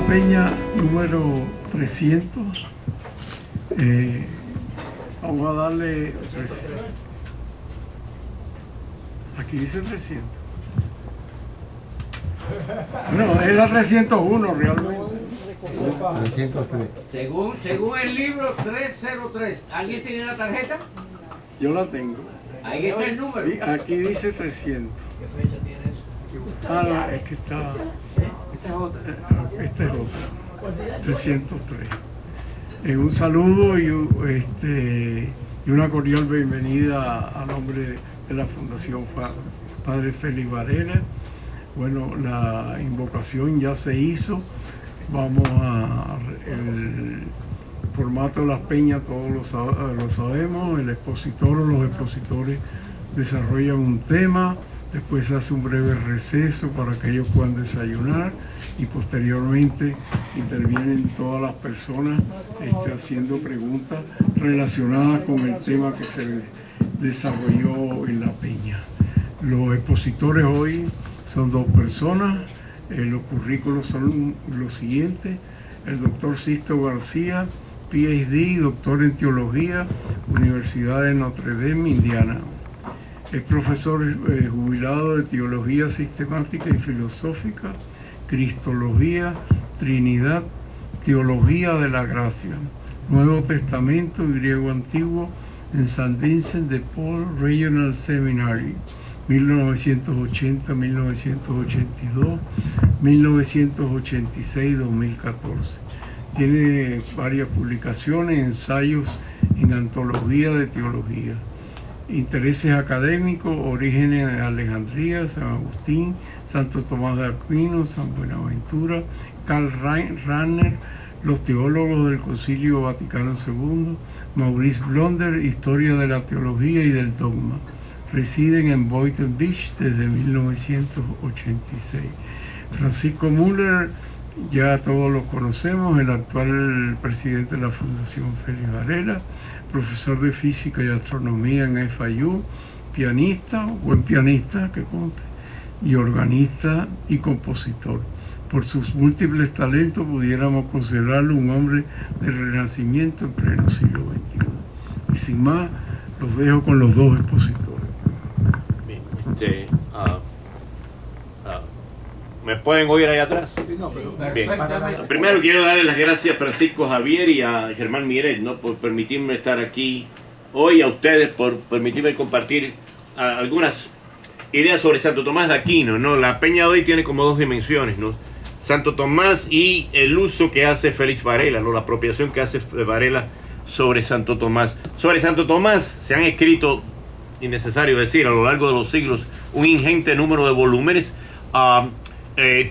la peña número 300. Vamos a darle... Aquí dice 300. No, es la 301 realmente. 303. Según el libro 303. ¿Alguien tiene la tarjeta? Yo la tengo. Ahí está el número. Aquí dice 300. ¿Qué fecha tiene eso? Ah, no, es que está... Esa es otra. Esta es otra. 303. Un saludo y una cordial bienvenida a nombre de la Fundación Padre Félix Varela. Bueno, la invocación ya se hizo. Vamos a... El formato de las peñas todos lo sabemos. El expositor o los expositores desarrollan un tema. Después se hace un breve receso para que ellos puedan desayunar y posteriormente intervienen todas las personas haciendo preguntas relacionadas con el tema que se desarrolló en la peña. Los expositores hoy son dos personas. Los currículos son los siguientes: el doctor Sisto García, PhD, doctor en teología, Universidad de Notre Dame, Indiana. Es profesor jubilado de Teología Sistemática y Filosófica, Cristología, Trinidad, Teología de la Gracia, Nuevo Testamento y Griego Antiguo en St. Vincent de Paul Regional Seminary, 1980, 1982, 1986, 2014. Tiene varias publicaciones, ensayos en antología de teología. Intereses académicos: Orígenes de Alejandría, San Agustín, Santo Tomás de Aquino, San Buenaventura, Karl Rahner, los teólogos del Concilio Vaticano II, Maurice Blonder, Historia de la Teología y del Dogma. Residen en Boynton Beach desde 1986. Francisco Müller, ya todos lo conocemos, el actual presidente de la Fundación Félix Varela, profesor de física y astronomía en FIU, pianista, buen pianista que conte, y organista y compositor. Por sus múltiples talentos pudiéramos considerarlo un hombre del Renacimiento en pleno siglo XXI. Y sin más, los dejo con los dos expositores. Bien, ¿me pueden oír ahí atrás? Sí, no, pero Bien. Perfectamente. Primero quiero darle las gracias a Francisco Javier y a Germán Miret, ¿no?, por permitirme estar aquí hoy, a ustedes por permitirme compartir algunas ideas sobre Santo Tomás de Aquino, ¿no? La peña de hoy tiene como dos dimensiones, ¿no? Santo Tomás y el uso que hace Félix Varela, ¿no?, la apropiación que hace Varela sobre Santo Tomás. Sobre Santo Tomás se han escrito, innecesario decir, a lo largo de los siglos, un ingente número de volúmenes.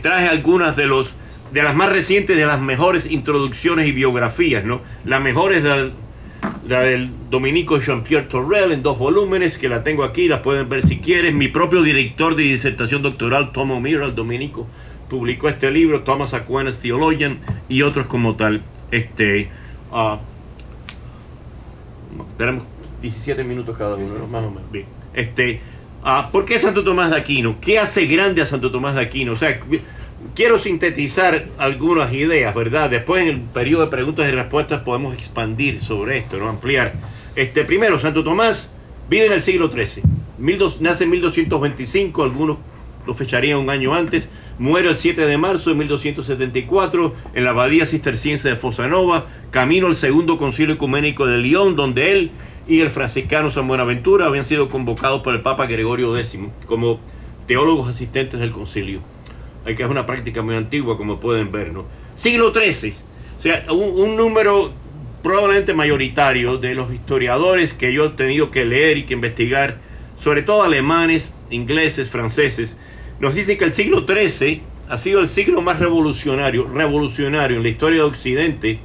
Traje algunas de las más recientes, de las mejores introducciones y biografías, ¿no? La mejor es la del dominico Jean-Pierre Torrel en 2 volúmenes, que la tengo aquí, la pueden ver si quieren. Mi propio director de disertación doctoral, Tom O'Meara, el dominico, publicó este libro, Thomas Aquinas Theologian, y otros como tal. Tenemos 17 minutos cada uno, ¿no?, más o menos. Bien. ¿Por qué Santo Tomás de Aquino? ¿Qué hace grande a Santo Tomás de Aquino? O sea, quiero sintetizar algunas ideas, ¿verdad? Después, en el periodo de preguntas y respuestas, podemos expandir sobre esto, ¿no?, ampliar. Primero, Santo Tomás vive en el siglo XIII. Nace en 1225, algunos lo fecharían un año antes. Muere el 7 de marzo de 1274 en la abadía cisterciense de Fossanova, camino al segundo concilio ecuménico de León, donde él y el franciscano San Buenaventura habían sido convocados por el Papa Gregorio X como teólogos asistentes del concilio. Que es una práctica muy antigua, como pueden ver, ¿no? Siglo XIII, o sea, un número probablemente mayoritario de los historiadores que yo he tenido que leer y que investigar, sobre todo alemanes, ingleses, franceses, nos dicen que el siglo XIII ha sido el siglo más revolucionario en la historia de Occidente,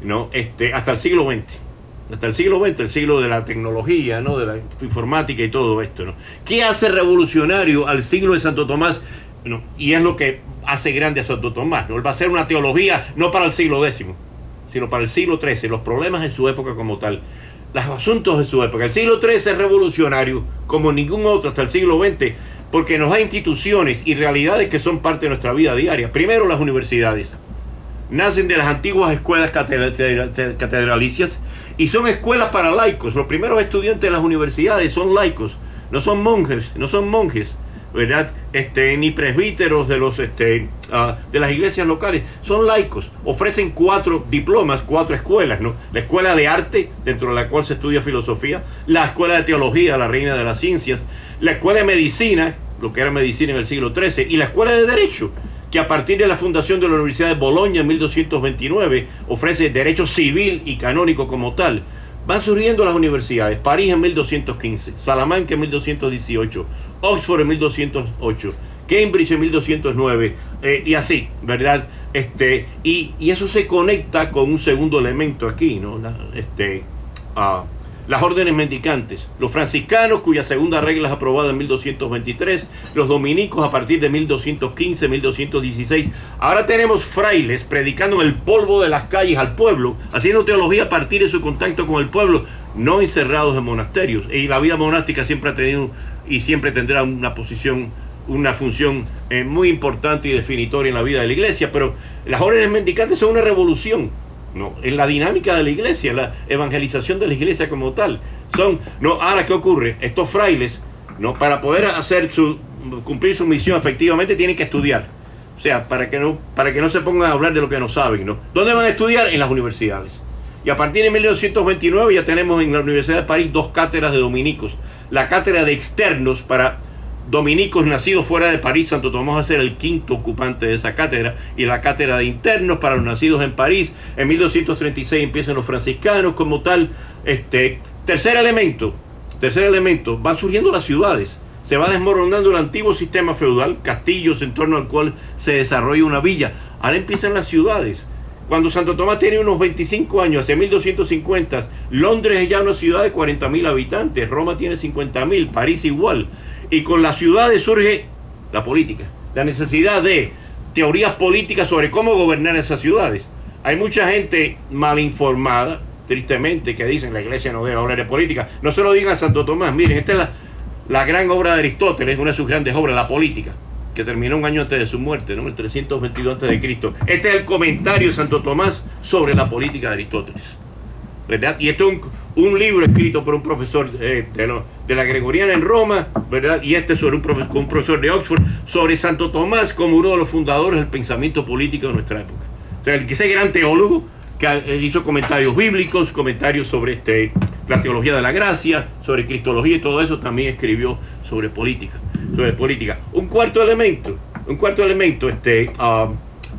¿no?, hasta el siglo XX. Hasta el siglo XX, el siglo de la tecnología, ¿no?, de la informática y todo esto, ¿no? ¿Qué hace revolucionario al siglo de Santo Tomás? ¿No? Y es lo que hace grande a Santo Tomás, ¿no? Él va a hacer una teología no para el siglo X, sino para el siglo XIII, los problemas de su época como tal, los asuntos de su época. El siglo XIII es revolucionario como ningún otro hasta el siglo XX, porque nos da instituciones y realidades que son parte de nuestra vida diaria. Primero, las universidades. nacen de las antiguas escuelas catedralicias y son escuelas para laicos. Los primeros estudiantes de las universidades son laicos, no son monjes, ¿verdad? Ni presbíteros de las iglesias locales, son laicos. Ofrecen 4 diplomas, 4 escuelas, ¿no? La escuela de arte, dentro de la cual se estudia filosofía, la escuela de teología, la reina de las ciencias, la escuela de medicina, lo que era medicina en el siglo XIII, y la escuela de derecho, que a partir de la fundación de la Universidad de Bolonia en 1229 ofrece derecho civil y canónico como tal. Van surgiendo las universidades: París en 1215, Salamanca en 1218, Oxford en 1208, Cambridge en 1209, y así, ¿verdad? Y eso se conecta con un segundo elemento aquí, ¿no? Las órdenes mendicantes, los franciscanos, cuya segunda regla es aprobada en 1223, los dominicos a partir de 1215, 1216. Ahora tenemos frailes predicando en el polvo de las calles al pueblo, haciendo teología a partir de su contacto con el pueblo, no encerrados en monasterios. Y la vida monástica siempre ha tenido y siempre tendrá una función muy importante y definitoria en la vida de la iglesia, pero las órdenes mendicantes son una revolución, ¿no? En la dinámica de la iglesia, la evangelización de la iglesia como tal. Ahora, ¿qué ocurre? Estos frailes, ¿no? Para poder cumplir su misión efectivamente, tienen que estudiar. O sea, para que no se pongan a hablar de lo que no saben, ¿no? ¿Dónde van a estudiar? En las universidades. Y a partir de 1229 ya tenemos en la Universidad de París 2 cátedras de dominicos. La cátedra de externos para dominicos nacidos fuera de París. Santo Tomás va a ser el 5º ocupante de esa cátedra, y la cátedra de internos para los nacidos en París. En 1236 empiezan los franciscanos como tal. Tercer elemento, van surgiendo las ciudades. Se va desmoronando el antiguo sistema feudal, castillos en torno al cual se desarrolla una villa. Ahora empiezan las ciudades. Cuando Santo Tomás tiene unos 25 años, hacia 1250, Londres es ya una ciudad de 40.000 habitantes, Roma tiene 50.000, París igual. Y con las ciudades surge la política, la necesidad de teorías políticas sobre cómo gobernar esas ciudades. Hay mucha gente mal informada, tristemente, que dicen la iglesia no debe hablar de política. No se lo digan a Santo Tomás. Miren, esta es la gran obra de Aristóteles, una de sus grandes obras, La Política, que terminó un año antes de su muerte, ¿no? El 322 a.C. Este es el comentario de Santo Tomás sobre la política de Aristóteles, ¿verdad? Y esto es un libro escrito por un profesor de la Gregoriana en Roma, ¿verdad? Y sobre un profesor de Oxford, sobre Santo Tomás como uno de los fundadores del pensamiento político de nuestra época. O sea, ese gran teólogo que hizo comentarios bíblicos, comentarios sobre la teología de la gracia, sobre cristología y todo eso, también escribió sobre política. Un cuarto elemento,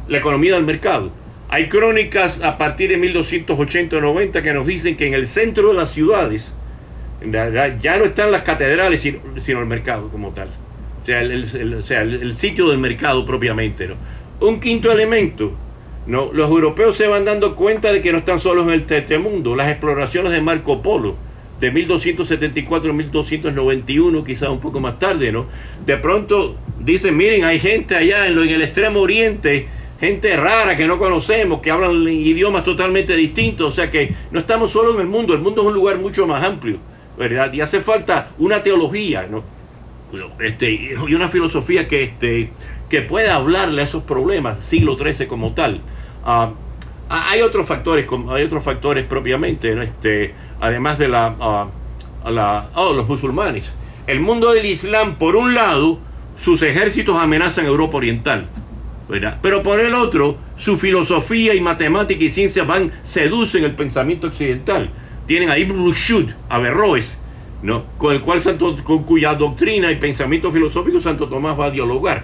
la economía del mercado. Hay crónicas a partir de 1280-90 que nos dicen que en el centro de las ciudades ya no están las catedrales, sino el mercado como tal. O sea, el sitio del mercado propiamente, ¿no? Un quinto elemento, ¿no? Los europeos se van dando cuenta de que no están solos en este mundo. Las exploraciones de Marco Polo, de 1274 a 1291, quizás un poco más tarde, ¿no? De pronto dicen, miren, hay gente allá en el extremo oriente, gente rara que no conocemos, que hablan idiomas totalmente distintos. O sea que no estamos solos en el mundo es un lugar mucho más amplio, ¿verdad? Y hace falta una teología, ¿no? Y una filosofía que pueda hablarle a esos problemas, siglo XIII como tal. Hay otros factores propiamente, ¿no? Además de los musulmanes. El mundo del Islam, por un lado, sus ejércitos amenazan Europa Oriental, ¿verdad? Pero por el otro, su filosofía y matemática y ciencia seducen el pensamiento occidental. Tienen a Ibn Rushd, Averroes, ¿no? Con cuya doctrina y pensamiento filosófico Santo Tomás va a dialogar,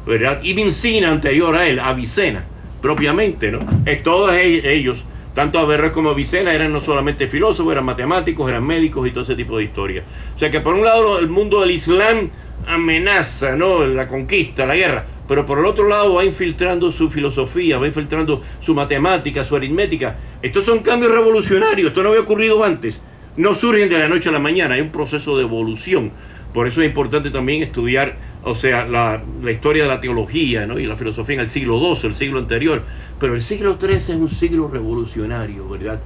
¿verdad? Ibn Sina, anterior a él, Avicena, propiamente, ¿no? Todos ellos, tanto Averroes como Avicena, eran no solamente filósofos, eran matemáticos, eran médicos y todo ese tipo de historia. O sea que por un lado el mundo del Islam amenaza, ¿no? La conquista, la guerra, pero por el otro lado va infiltrando su filosofía, va infiltrando su matemática, su aritmética. Estos son cambios revolucionarios, esto no había ocurrido antes, no surgen de la noche a la mañana, hay un proceso de evolución. Por eso es importante también estudiar, o sea, la historia de la teología, ¿no? Y la filosofía en el siglo XII, el siglo anterior. Pero el siglo XIII es un siglo revolucionario, ¿verdad?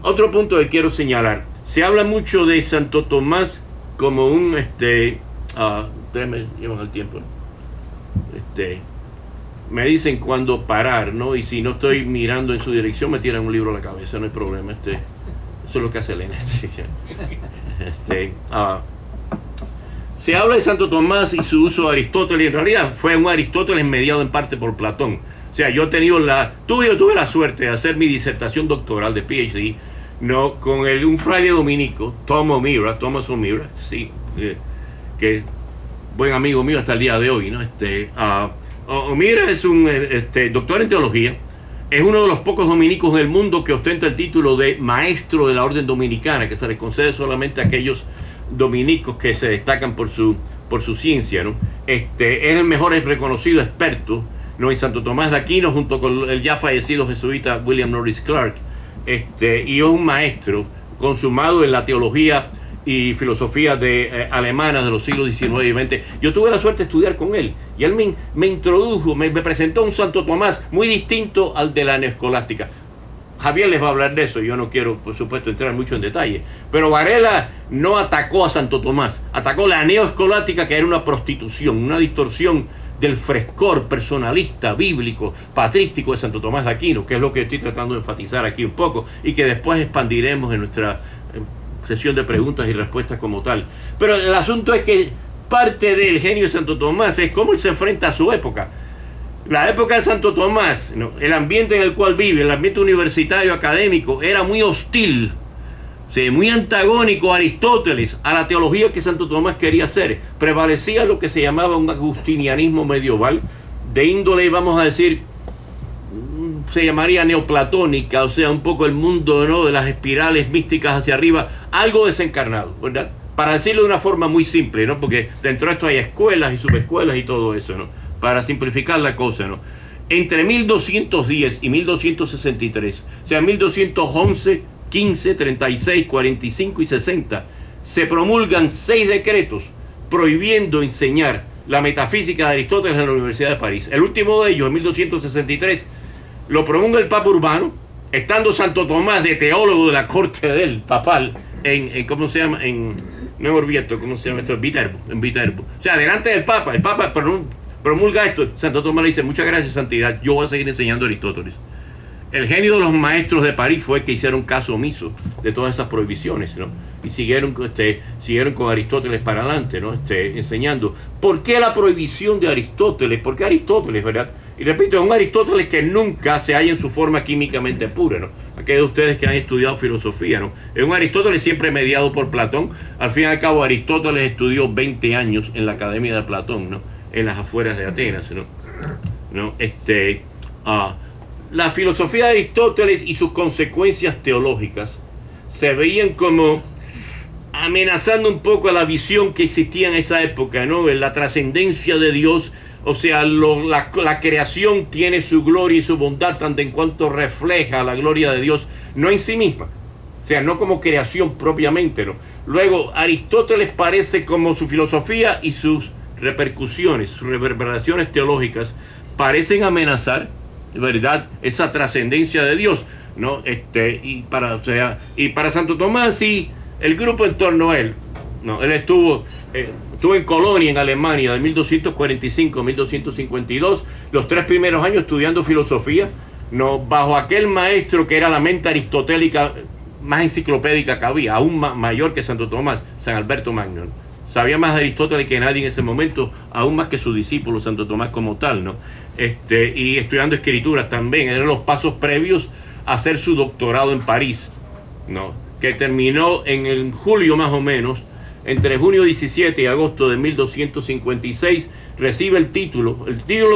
Otro punto que quiero señalar. Se habla mucho de Santo Tomás como ustedes me llevan el tiempo, ¿no? me dicen cuándo parar, ¿no? Y si no estoy mirando en su dirección, me tiran un libro a la cabeza, no hay problema. Eso es lo que hace Elena. Se habla de Santo Tomás y su uso de Aristóteles. En realidad fue un Aristóteles mediado en parte por Platón. O sea, yo tuve la suerte de hacer mi disertación doctoral de PhD, ¿no? Con un fraile dominico, Thomas O'Meara, sí, que buen amigo mío hasta el día de hoy, ¿no? O'Meara es un doctor en teología. Es uno de los pocos dominicos en el mundo que ostenta el título de maestro de la orden dominicana, que se le concede solamente a aquellos dominicos que se destacan por su ciencia, ¿no? Es el mejor reconocido experto, ¿no?, en Santo Tomás de Aquino, junto con el ya fallecido jesuita William Norris Clark, y es un maestro consumado en la teología y filosofía alemana de los siglos XIX y XX. Yo tuve la suerte de estudiar con él, y él me introdujo, me presentó un Santo Tomás muy distinto al de la neoescolástica. Javier les va a hablar de eso, yo no quiero, por supuesto, entrar mucho en detalle, pero Varela no atacó a Santo Tomás, atacó la neoescolástica, que era una prostitución, una distorsión del frescor personalista, bíblico, patrístico de Santo Tomás de Aquino, que es lo que estoy tratando de enfatizar aquí un poco, y que después expandiremos en nuestra sesión de preguntas y respuestas como tal. Pero el asunto es que parte del genio de Santo Tomás es cómo él se enfrenta a su época. La época de Santo Tomás, ¿no?, el ambiente en el cual vive, el ambiente universitario académico, era muy hostil, sí, muy antagónico a Aristóteles, a la teología que Santo Tomás quería hacer. Prevalecía lo que se llamaba un agustinianismo medieval, de índole, vamos a decir, se llamaría neoplatónica, o sea, un poco el mundo, ¿no?, de las espirales místicas hacia arriba, algo desencarnado, ¿verdad? Para decirlo de una forma muy simple, ¿no?, porque dentro de esto hay escuelas y subescuelas y todo eso, ¿no?, para simplificar la cosa, ¿no? Entre 1210 y 1263, o sea, 1211, 15, 36, 45 y 60, se promulgan 6 decretos prohibiendo enseñar la metafísica de Aristóteles en la Universidad de París. El último de ellos, en 1263, lo promulga el Papa Urbano, estando Santo Tomás de teólogo de la corte del papal ¿cómo se llama? No Orvieto, ¿cómo se llama esto? En Viterbo. O sea, delante del Papa, el Papa promulga esto. Santo Tomás le dice: muchas gracias, santidad, yo voy a seguir enseñando Aristóteles. El genio de los maestros de París fue que hicieron caso omiso de todas esas prohibiciones, ¿no? Y siguieron con Aristóteles para adelante, ¿no? Enseñando. ¿Por qué la prohibición de Aristóteles? ¿Por qué Aristóteles, verdad? Y repito, es un Aristóteles que nunca se halla en su forma químicamente pura, ¿no? Aquellos de ustedes que han estudiado filosofía, ¿no? Es un Aristóteles siempre mediado por Platón. Al fin y al cabo, Aristóteles estudió 20 años en la Academia de Platón, ¿no?, en las afueras de Atenas, ¿no? La filosofía de Aristóteles y sus consecuencias teológicas se veían como amenazando un poco a la visión que existía en esa época, ¿no? La trascendencia de Dios. O sea, la creación tiene su gloria y su bondad tanto en cuanto refleja la gloria de Dios, no en sí misma, o sea, no como creación propiamente, ¿no? Luego, Aristóteles parece como su filosofía y sus repercusiones, sus reverberaciones teológicas parecen amenazar, ¿verdad?, esa trascendencia de Dios, ¿no? Y para Santo Tomás y el grupo en torno a él, ¿no? Él estuvo en Colonia, en Alemania, de 1245 a 1252, los 3 primeros años estudiando filosofía, ¿no?, bajo aquel maestro que era la mente aristotélica más enciclopédica que había, aún mayor que Santo Tomás, San Alberto Magno, ¿no? Sabía más de Aristóteles que nadie en ese momento, aún más que su discípulo Santo Tomás como tal, ¿no? Y estudiando escrituras también, eran los pasos previos a hacer su doctorado en París, ¿no?, que terminó en el julio más o menos, entre junio 17 y agosto de 1256, recibe el título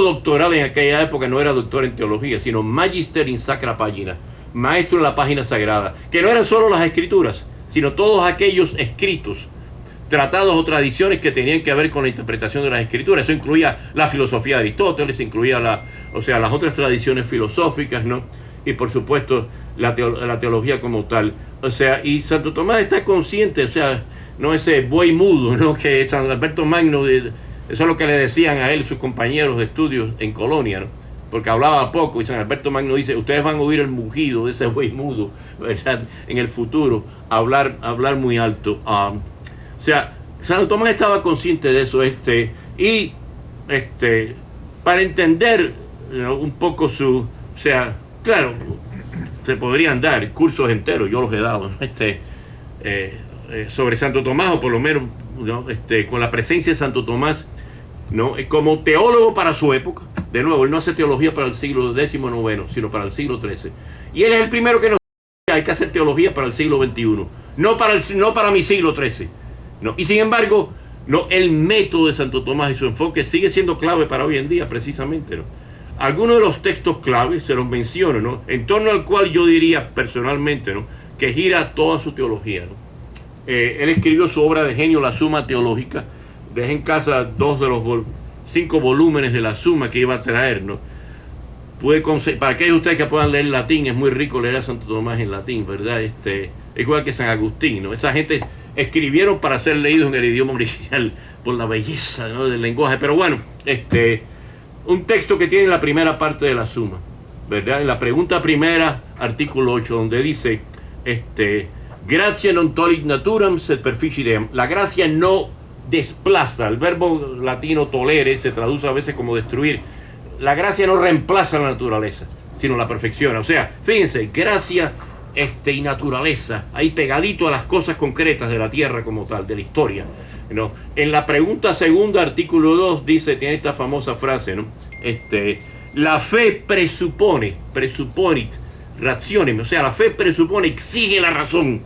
doctoral. En aquella época no era doctor en teología, sino Magister in Sacra Pagina, maestro en la página sagrada, que no eran solo las escrituras, sino todos aquellos escritos, tratados o tradiciones que tenían que ver con la interpretación de las escrituras. Eso incluía la filosofía de Aristóteles, incluía las otras tradiciones filosóficas, ¿no? Y por supuesto la teología como tal. O sea, y Santo Tomás está consciente, o sea, no ese buey mudo, ¿no?, que San Alberto Magno, eso es lo que le decían a él sus compañeros de estudios en Colonia, ¿no?, porque hablaba poco, y San Alberto Magno dice: ustedes van a oír el mugido de ese buey mudo, ¿verdad?, en el futuro, hablar muy alto. O sea, Santo Tomás estaba consciente de eso, para entender un poco su, o sea, claro, se podrían dar cursos enteros, yo los he dado, ¿no? Sobre Santo Tomás, o por lo menos, ¿no? Con la presencia de Santo Tomás, ¿no? Como teólogo para su época. De nuevo, él no hace teología para el siglo XIX, sino para el siglo XIII. Y él es el primero que nos dice: hay que hacer teología para el siglo XXI, no para mi siglo XIII, ¿no? Y sin embargo, no, el método de Santo Tomás y su enfoque sigue siendo clave para hoy en día, precisamente, ¿no? Algunos de los textos claves se los menciono, ¿no? En torno al cual yo diría personalmente, ¿no?, que gira toda su teología, ¿no? Él escribió su obra de genio, la Suma Teológica. Dejé en casa 2 de los 5 volúmenes de la Suma que iba a traer, ¿no? Para aquellos de ustedes que puedan leer latín, es muy rico leer a Santo Tomás en latín, ¿verdad? Igual que San Agustín, ¿no? Esa gente escribieron para ser leídos en el idioma original por la belleza, ¿no?, del lenguaje. Pero bueno, un texto que tiene la primera parte de la Suma, ¿verdad? En la pregunta primera, artículo 8, donde dice, gratia non tolit naturam sed perficideam. La gracia no desplaza. El verbo latino tolere se traduce a veces como destruir. La gracia no reemplaza la naturaleza, sino la perfecciona. O sea, fíjense, gracia y naturaleza, ahí pegadito a las cosas concretas de la tierra como tal, de la historia, ¿no? En la pregunta segunda, artículo 2, dice, tiene esta famosa frase, ¿no? La fe presuponit rationem, o sea, la fe presupone, exige la razón,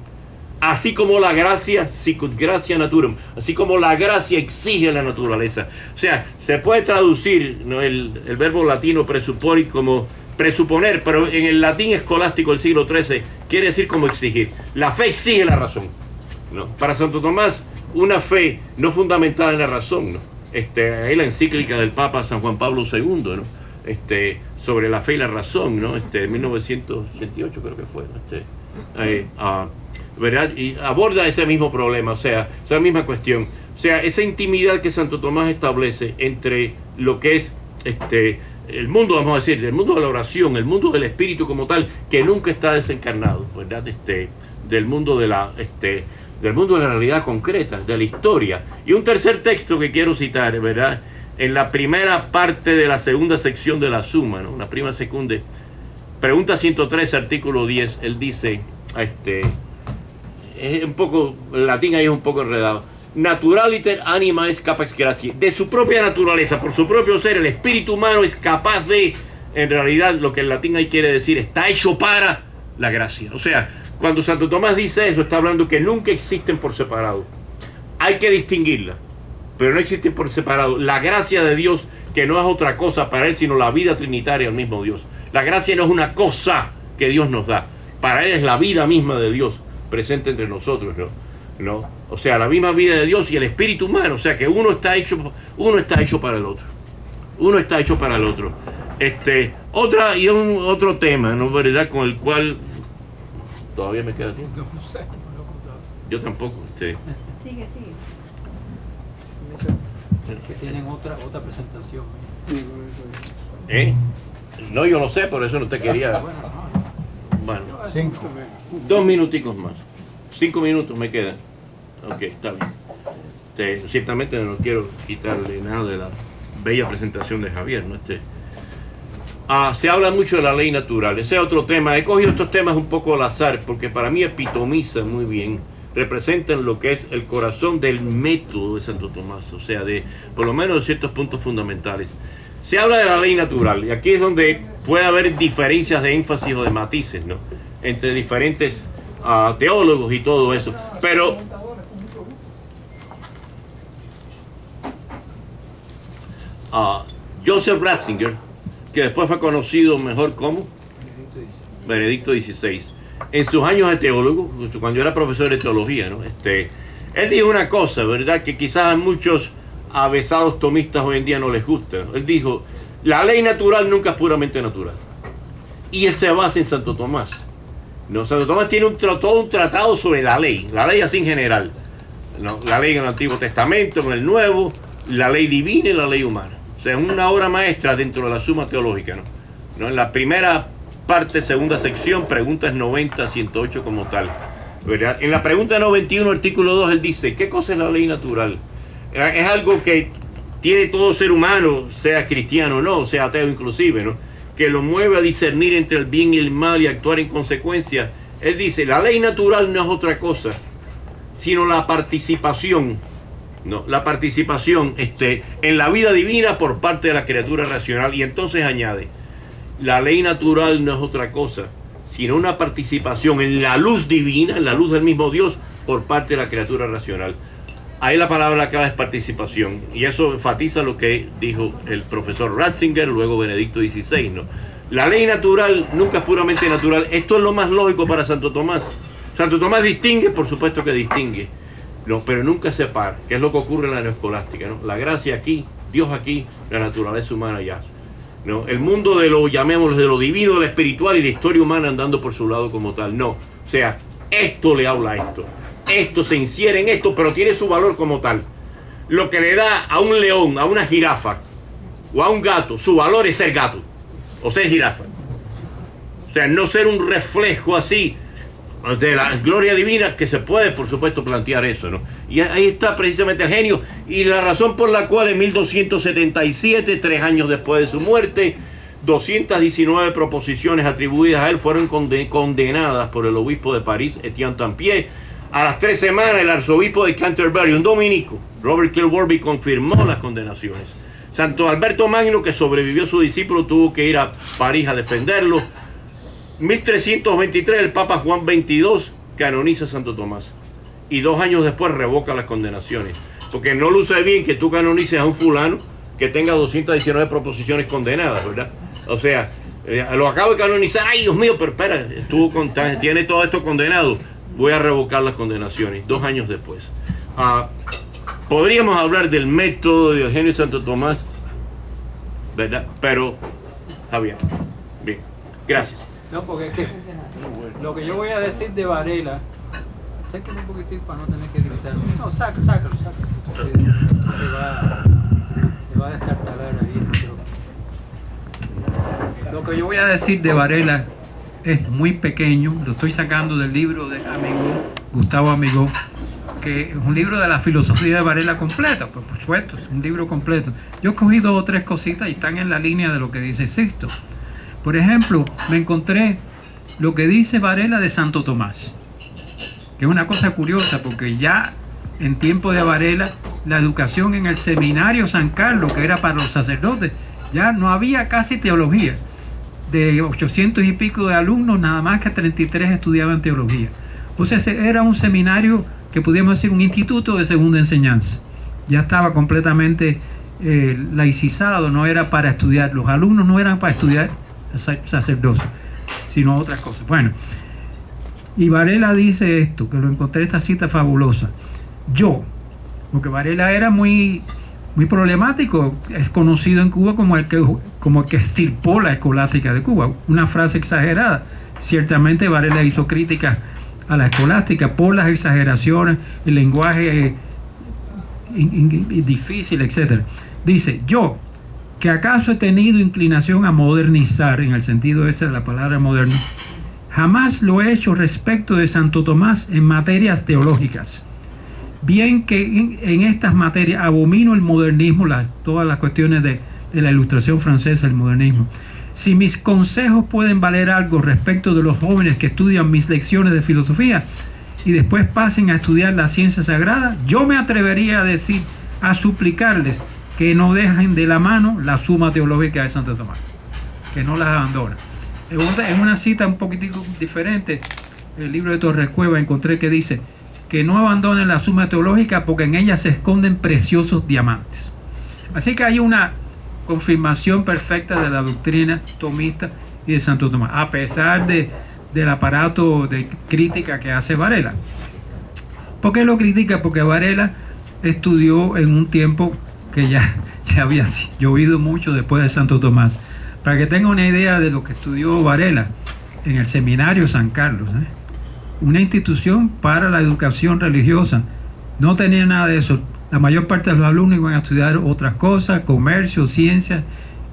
así como la gracia, sicut gratia naturam, así como la gracia exige la naturaleza. O sea, se puede traducir, ¿no?, el verbo latino presuponit como presuponer, pero en el latín escolástico del siglo XIII quiere decir como exigir. La fe exige la razón, ¿no? Para Santo Tomás, una fe no fundamentada en la razón, ¿no? Hay la encíclica del Papa San Juan Pablo II, ¿no?, sobre la fe y la razón, ¿no? 1988 creo que fue, ¿no? ¿Verdad? Y aborda ese mismo problema, o sea, esa misma cuestión. O sea, esa intimidad que Santo Tomás establece entre lo que es el mundo, vamos a decir, el mundo de la oración, el mundo del espíritu como tal, que nunca está desencarnado, ¿verdad? Del mundo de la realidad concreta, de la historia. Y un tercer texto que quiero citar, ¿verdad? En la primera parte de la segunda sección de la Suma, ¿no?, la prima secunde, pregunta 113, artículo 10, él dice, es un poco, el latín ahí es un poco enredado: naturaliter anima es capax gratiae. De su propia naturaleza, por su propio ser, el espíritu humano es capaz de, en realidad, lo que el latín ahí quiere decir, está hecho para la gracia. O sea, cuando Santo Tomás dice eso, está hablando que nunca existen por separado. Hay que distinguirla, pero no existen por separado. La gracia de Dios, que no es otra cosa para él, sino la vida trinitaria del mismo Dios. La gracia no es una cosa que Dios nos da. Para él es la vida misma de Dios presente entre nosotros, ¿no? O sea, la misma vida de Dios y el espíritu humano. O sea, que uno está hecho para el otro. Uno está hecho para el otro. Otro tema, ¿no?, ¿verdad?, con el cual todavía me queda tiempo. No sé, Yo tampoco. Sigue. que tienen otra presentación. No, yo lo sé, por eso no te quería. Bueno, 5. 2 minuticos más. 5 minutos me quedan. Ok, está bien. Ciertamente no quiero quitarle nada de la bella presentación de Javier, ¿no? Se habla mucho de la ley natural. Ese es otro tema. He cogido estos temas un poco al azar porque para mí epitomizan muy bien, representan lo que es el corazón del método de Santo Tomás, o sea, por lo menos de ciertos puntos fundamentales. Se habla de la ley natural, y aquí es donde puede haber diferencias de énfasis o de matices, ¿no?, entre diferentes teólogos y todo eso. Pero Joseph Ratzinger, que después fue conocido mejor como Benedicto XVI, en sus años de teólogo, cuando era profesor de teología, ¿no?, él dijo una cosa, ¿verdad?, que quizás a muchos avesados tomistas hoy en día no les gusta. Él dijo: la ley natural nunca es puramente natural. Y él se basa en Santo Tomás, ¿no? Santo Tomás tiene todo un tratado sobre la ley así en general, ¿no? La ley en el Antiguo Testamento, en el Nuevo, la ley divina y la ley humana. O sea, es una obra maestra dentro de la Suma Teológica, ¿no? En la primera parte, segunda sección, preguntas 90 a 108 como tal, ¿verdad? En la pregunta 91, artículo 2, él dice: ¿qué cosa es la ley natural? Es algo que tiene todo ser humano, sea cristiano o no, sea ateo inclusive, ¿no? Que lo mueve a discernir entre el bien y el mal y actuar en consecuencia. Él dice, la ley natural no es otra cosa, sino la participación, ¿no? La participación en la vida divina por parte de la criatura racional. Y entonces añade, la ley natural no es otra cosa, sino una participación en la luz divina, en la luz del mismo Dios, por parte de la criatura racional. Ahí la palabra clave es participación, y eso enfatiza lo que dijo el profesor Ratzinger, luego Benedicto XVI, ¿no? La ley natural nunca es puramente natural. Esto es lo más lógico para Santo Tomás. Santo Tomás distingue, por supuesto que distingue, ¿no? Pero nunca separa, que es lo que ocurre en la neoescolástica, ¿no? La gracia aquí, Dios aquí, la naturaleza humana allá, ¿no? El mundo de lo, llamémoslo, de lo divino, de lo espiritual y la historia humana andando por su lado como tal. No, o sea, esto le habla a esto. Esto se infiere en esto, pero tiene su valor como tal. Lo que le da a un león, a una jirafa o a un gato, su valor es ser gato o ser jirafa. O sea, no ser un reflejo así de la gloria divina, que se puede, por supuesto, plantear eso, ¿no? Y ahí está precisamente el genio y la razón por la cual en 1277, 3 años después de su muerte, 219 proposiciones atribuidas a él fueron condenadas por el obispo de París, Etienne Tampier. A las 3 semanas, el arzobispo de Canterbury, un dominico, Robert Kilwarby, confirmó las condenaciones. Santo Alberto Magno, que sobrevivió a su discípulo, tuvo que ir a París a defenderlo. 1323, el Papa Juan XXII canoniza a Santo Tomás. Y 2 años después revoca las condenaciones. Porque no luce bien que tú canonices a un fulano que tenga 219 proposiciones condenadas, ¿verdad? O sea, lo acabo de canonizar, ¡ay, Dios mío! Pero espera, tiene todo esto condenado. Voy a revocar las condenaciones 2 años después. Podríamos hablar del método de Eugenio Santo Tomás, ¿verdad? Pero, Javier, bien, gracias. No, porque es que lo que yo voy a decir de Varela, sáquenlo un poquitito para no tener que gritar. No, sácalo. Se va a destartalar ahí. Lo que yo voy a decir de Varela es muy pequeño, lo estoy sacando del libro de Gustavo Amigó, que es un libro de la filosofía de Varela completa, pues por supuesto, es un libro completo. Yo he cogido 2 o 3 cositas y están en la línea de lo que dice Sixto. Por ejemplo, me encontré lo que dice Varela de Santo Tomás, que es una cosa curiosa, porque ya en tiempo de Varela, la educación en el seminario San Carlos, que era para los sacerdotes, ya no había casi teología. De 800 y pico de alumnos, nada más que 33 estudiaban teología. O sea, era un seminario que podríamos decir un instituto de segunda enseñanza. Ya estaba completamente laicizado, no era para estudiar, los alumnos no eran para estudiar sacerdocio, sino otras cosas. Bueno, y Varela dice esto, que lo encontré, esta cita fabulosa. Porque Varela era muy problemático, es conocido en Cuba como el que extirpó la escolástica de Cuba, una frase exagerada. Ciertamente Varela hizo críticas a la escolástica por las exageraciones, el lenguaje difícil, etc. Dice, yo, que acaso he tenido inclinación a modernizar, en el sentido ese de la palabra moderno, jamás lo he hecho respecto de Santo Tomás en materias teológicas. Bien que en estas materias abomino el modernismo, todas las cuestiones de la ilustración francesa, el modernismo. Si mis consejos pueden valer algo respecto de los jóvenes que estudian mis lecciones de filosofía y después pasen a estudiar la ciencia sagrada, yo me atrevería a suplicarles que no dejen de la mano la suma teológica de Santo Tomás, que no las abandonen. En una cita un poquitico diferente, el libro de Torres Cueva, encontré que dice que no abandonen la suma teológica porque en ella se esconden preciosos diamantes. Así que hay una confirmación perfecta de la doctrina tomista y de Santo Tomás, a pesar del aparato de crítica que hace Varela. ¿Por qué lo critica? Porque Varela estudió en un tiempo que ya había llovido mucho después de Santo Tomás. Para que tenga una idea de lo que estudió Varela en el seminario San Carlos, una institución para la educación religiosa, no tenía nada de eso. La mayor parte de los alumnos iban a estudiar otras cosas, comercio, ciencia,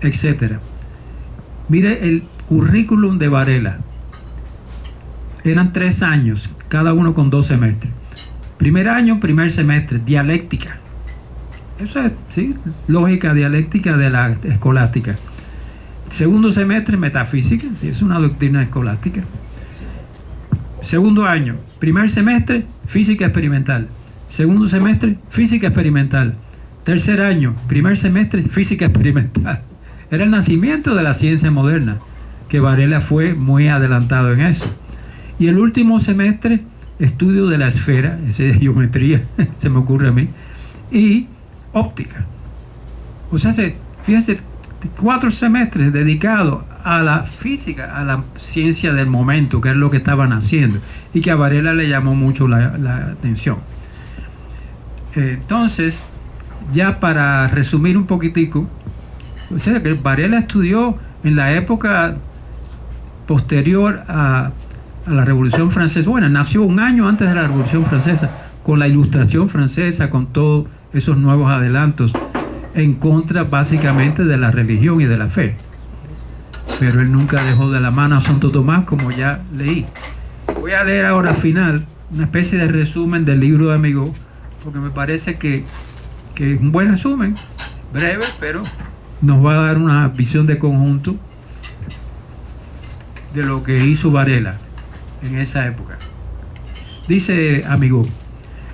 etc. Mire el currículum de Varela. Eran 3 años, cada uno con 2 semestres. Primer año, primer semestre, dialéctica. Eso es, sí, lógica dialéctica de la escolástica. Segundo semestre, metafísica, sí, es una doctrina escolástica. Segundo año, primer semestre, física experimental. Segundo semestre, física experimental. Tercer año, primer semestre, física experimental. Era el nacimiento de la ciencia moderna, que Varela fue muy adelantado en eso. Y el último semestre, estudio de la esfera, esa es geometría, se me ocurre a mí, y óptica. O sea, fíjense, 4 semestres dedicados a la física, a la ciencia del momento, que es lo que estaban haciendo, y que a Varela le llamó mucho la atención. Entonces, ya para resumir un poquitico, o sea, que Varela estudió en la época posterior a la Revolución Francesa. Bueno, nació un año antes de la Revolución Francesa, con la Ilustración francesa, con todos esos nuevos adelantos en contra básicamente de la religión y de la fe. Pero él nunca dejó de la mano a Santo Tomás, como ya leí. Voy a leer ahora al final una especie de resumen del libro de Amigó, porque me parece que es un buen resumen, breve, pero nos va a dar una visión de conjunto de lo que hizo Varela en esa época. Dice Amigó: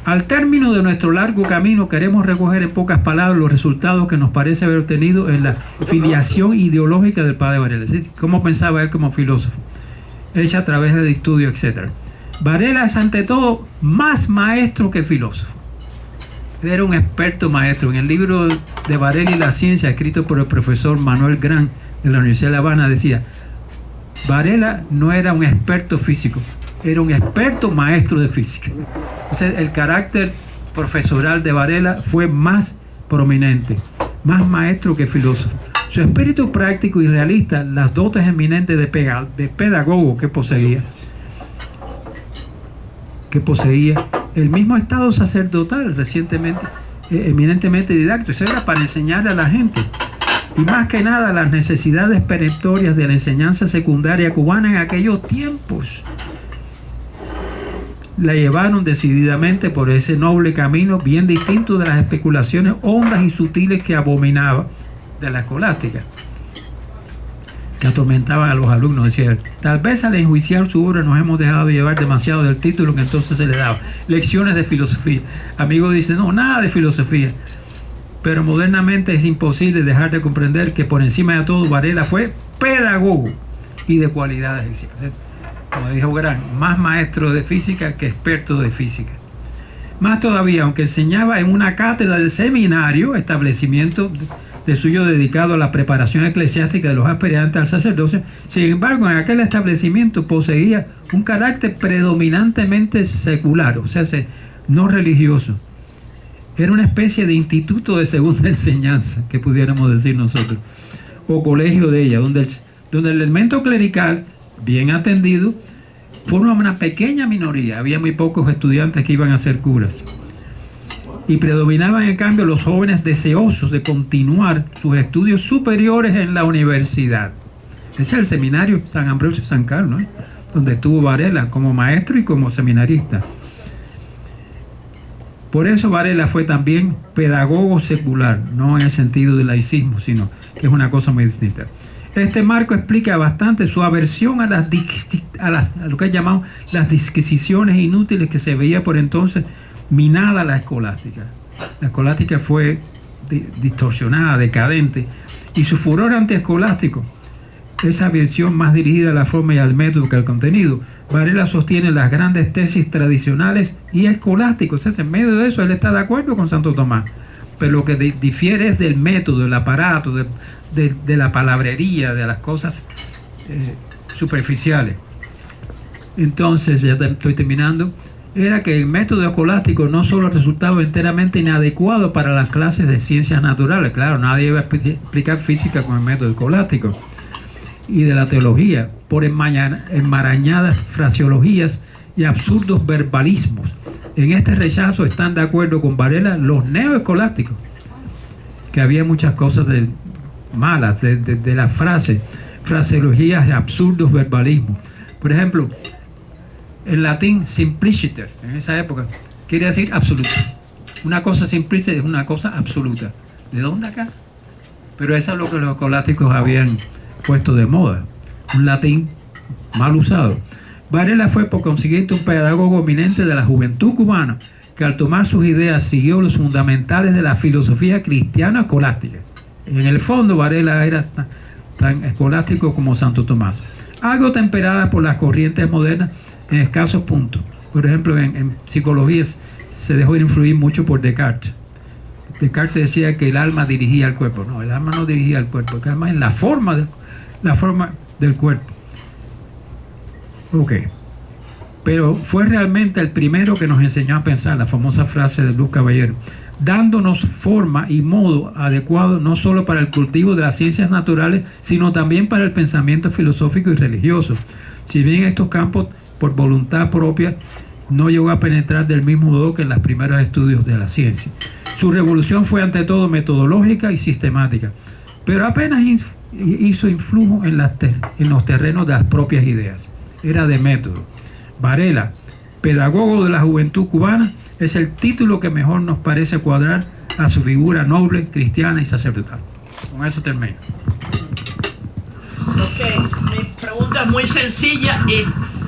al término de nuestro largo camino queremos recoger en pocas palabras los resultados que nos parece haber obtenido en la filiación ideológica del padre Varela. ¿Sí? ¿Cómo pensaba él como filósofo? Hecha a través de estudio, etc. Varela es ante todo más maestro que filósofo. Era un experto maestro. En el libro de Varela y la ciencia, escrito por el profesor Manuel Gran de la Universidad de La Habana, decía: Varela no era un experto físico, era un experto maestro de física. O sea, el carácter profesoral de Varela fue más prominente, más maestro que filósofo. Su espíritu práctico y realista, las dotes eminentes de pedagogo que poseía, el mismo estado sacerdotal recientemente, eminentemente didáctico. Eso era para enseñar a la gente. Y más que nada las necesidades perentorias de la enseñanza secundaria cubana en aquellos tiempos la llevaron decididamente por ese noble camino, bien distinto de las especulaciones hondas y sutiles que abominaba de la escolástica, que atormentaban a los alumnos. Decía él: tal vez al enjuiciar su obra nos hemos dejado llevar demasiado del título que entonces se le daba, lecciones de filosofía. Amigo dice: no, nada de filosofía. Pero modernamente es imposible dejar de comprender que por encima de todo Varela fue pedagogo y de cualidades excelentes. Como dijo Gran, más maestro de física que experto de física. Más todavía, aunque enseñaba en una cátedra del seminario, establecimiento de suyo dedicado a la preparación eclesiástica de los aspirantes al sacerdocio, sin embargo, en aquel establecimiento poseía un carácter predominantemente secular, o sea, no religioso. Era una especie de instituto de segunda enseñanza, que pudiéramos decir nosotros, o colegio de ella, donde el elemento clerical, bien atendido, forma una pequeña minoría. Había muy pocos estudiantes que iban a ser curas. Y predominaban en cambio los jóvenes deseosos de continuar sus estudios superiores en la universidad. Ese es el seminario San Ambrosio y San Carlos, ¿no? Donde estuvo Varela como maestro y como seminarista. Por eso Varela fue también pedagogo secular, no en el sentido del laicismo, sino que es una cosa muy distinta. Este marco explica bastante su aversión a lo que llamamos las disquisiciones inútiles que se veía por entonces minada la escolástica. La escolástica fue distorsionada, decadente, y su furor antiescolástico, esa aversión más dirigida a la forma y al método que al contenido. Varela sostiene las grandes tesis tradicionales y escolásticos. O sea, en medio de eso él está de acuerdo con Santo Tomás, pero lo que difiere es del método, del aparato, de la palabrería, de las cosas superficiales. Entonces, ya estoy terminando, era que el método escolástico no solo resultaba enteramente inadecuado para las clases de ciencias naturales, claro, nadie iba a explicar física con el método escolástico, y de la teología, por enmarañadas fraseologías y absurdos verbalismos. En este rechazo están de acuerdo con Varela los neoescolásticos, que había muchas cosas malas de la fraseologías y absurdos verbalismos. Por ejemplo, el latín simpliciter, en esa época, quiere decir absoluto. Una cosa simplista es una cosa absoluta. ¿De dónde acá? Pero eso es lo que los escolásticos habían puesto de moda. Un latín mal usado. Varela fue por consiguiente un pedagogo eminente de la juventud cubana, que al tomar sus ideas siguió los fundamentales de la filosofía cristiana escolástica. En el fondo, Varela era tan escolástico como Santo Tomás. Algo temperada por las corrientes modernas en escasos puntos. Por ejemplo, en psicología se dejó influir mucho por Descartes. Descartes decía que el alma dirigía al cuerpo. No, el alma no dirigía al cuerpo, el alma es la forma del cuerpo. Ok. Pero fue realmente el primero que nos enseñó a pensar, la famosa frase de Luz Caballero, dándonos forma y modo adecuado no solo para el cultivo de las ciencias naturales, sino también para el pensamiento filosófico y religioso. Si bien estos campos, por voluntad propia, no llegó a penetrar del mismo modo que en los primeros estudios de la ciencia. Su revolución fue ante todo metodológica y sistemática, pero apenas hizo influjo en los terrenos de las propias ideas. Era de método. Varela, pedagogo de la juventud cubana, es el título que mejor nos parece cuadrar a su figura noble, cristiana y sacerdotal. Con eso termino. Ok, mi pregunta es muy sencilla,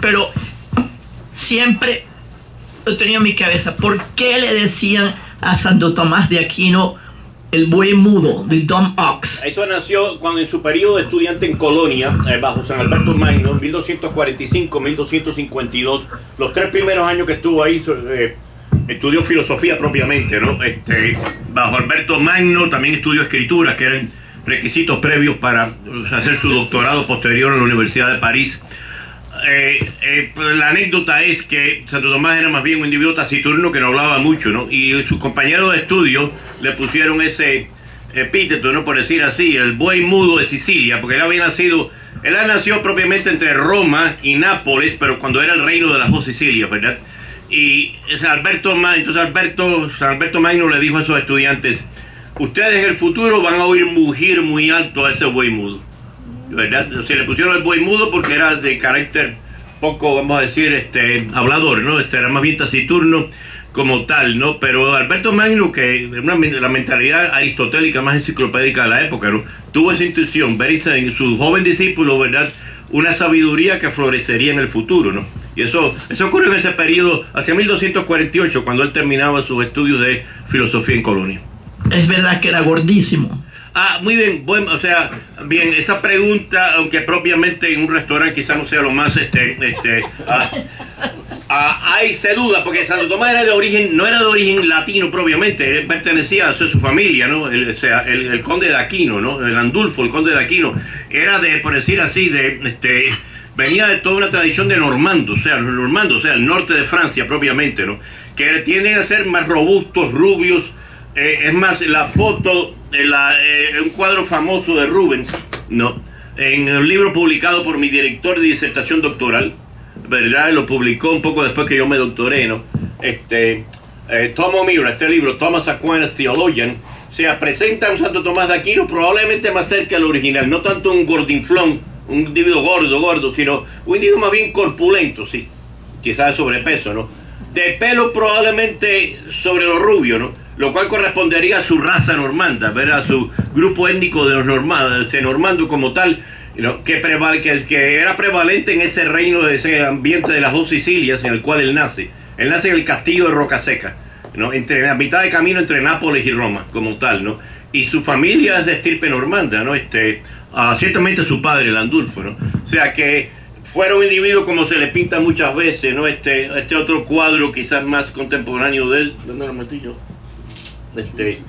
pero siempre he tenido en mi cabeza. ¿Por qué le decían a Santo Tomás de Aquino el buey mudo, the dumb ox? Eso nació cuando en su periodo de estudiante en Colonia, bajo San Alberto Magno, 1245-1252, los 3 primeros años que estuvo ahí, estudió filosofía propiamente, ¿no? Bajo Alberto Magno también estudió escrituras, que eran requisitos previos para hacer su doctorado posterior en la Universidad de París. La anécdota es que Santo Tomás era más bien un individuo taciturno que no hablaba mucho, ¿no? Y sus compañeros de estudio le pusieron ese epíteto, ¿no? Por decir así, el buey mudo de Sicilia, porque él nació propiamente entre Roma y Nápoles, pero cuando era el reino de las 2 Sicilias, ¿verdad? Y San Alberto Magno le dijo a sus estudiantes: ustedes en el futuro van a oír mugir muy alto a ese buey mudo, ¿verdad? Se le pusieron el buey mudo porque era de carácter poco, vamos a decir, hablador, ¿no? Era más bien taciturno como tal, ¿no? Pero Alberto Magno, que la mentalidad aristotélica más enciclopédica de la época, ¿no? Tuvo esa intuición, ver en su joven discípulo, ¿verdad?, una sabiduría que florecería en el futuro, ¿no? Y eso ocurrió en ese periodo, hacia 1248, cuando él terminaba sus estudios de filosofía en Colonia. Es verdad que era gordísimo. Muy bien, bueno, o sea, bien, esa pregunta, aunque propiamente en un restaurante quizás no sea lo más, ahí se duda, porque Santo Tomás no era de origen latino propiamente, él pertenecía a su familia, ¿no? El conde de Aquino, ¿no? El Gandulfo, el conde de Aquino, era de, por decir así, venía de toda una tradición de normandos, o sea, el norte de Francia propiamente, ¿no? Que tienden a ser más robustos, rubios. Es más, la foto, un cuadro famoso de Rubens, ¿no? En el libro publicado por mi director de disertación doctoral, ¿verdad? Lo publicó un poco después que yo me doctoré, ¿no? Tom O'Meara, este libro, Thomas Aquinas Theologian, o sea, presenta a un Santo Tomás de Aquino probablemente más cerca del original, no tanto un gordinflón, un individuo gordo, sino un individuo más bien corpulento, sí, quizás de sobrepeso, ¿no? De pelo probablemente sobre lo rubio, ¿no? Lo cual correspondería a su raza normanda, ¿verdad? A su grupo étnico de los normando como tal, ¿no? que era prevalente en ese reino, de ese ambiente de las 2 Sicilias en el cual él nace. Él nace en el castillo de Rocaseca, ¿no? A mitad de camino entre Nápoles y Roma, como tal, ¿no? Y su familia es de estirpe normanda, ¿no? Ciertamente su padre, el Gandulfo, ¿no? O sea que fuera un individuo como se le pinta muchas veces, ¿no? Este otro cuadro quizás más contemporáneo de él, ¿dónde lo metí yo? Este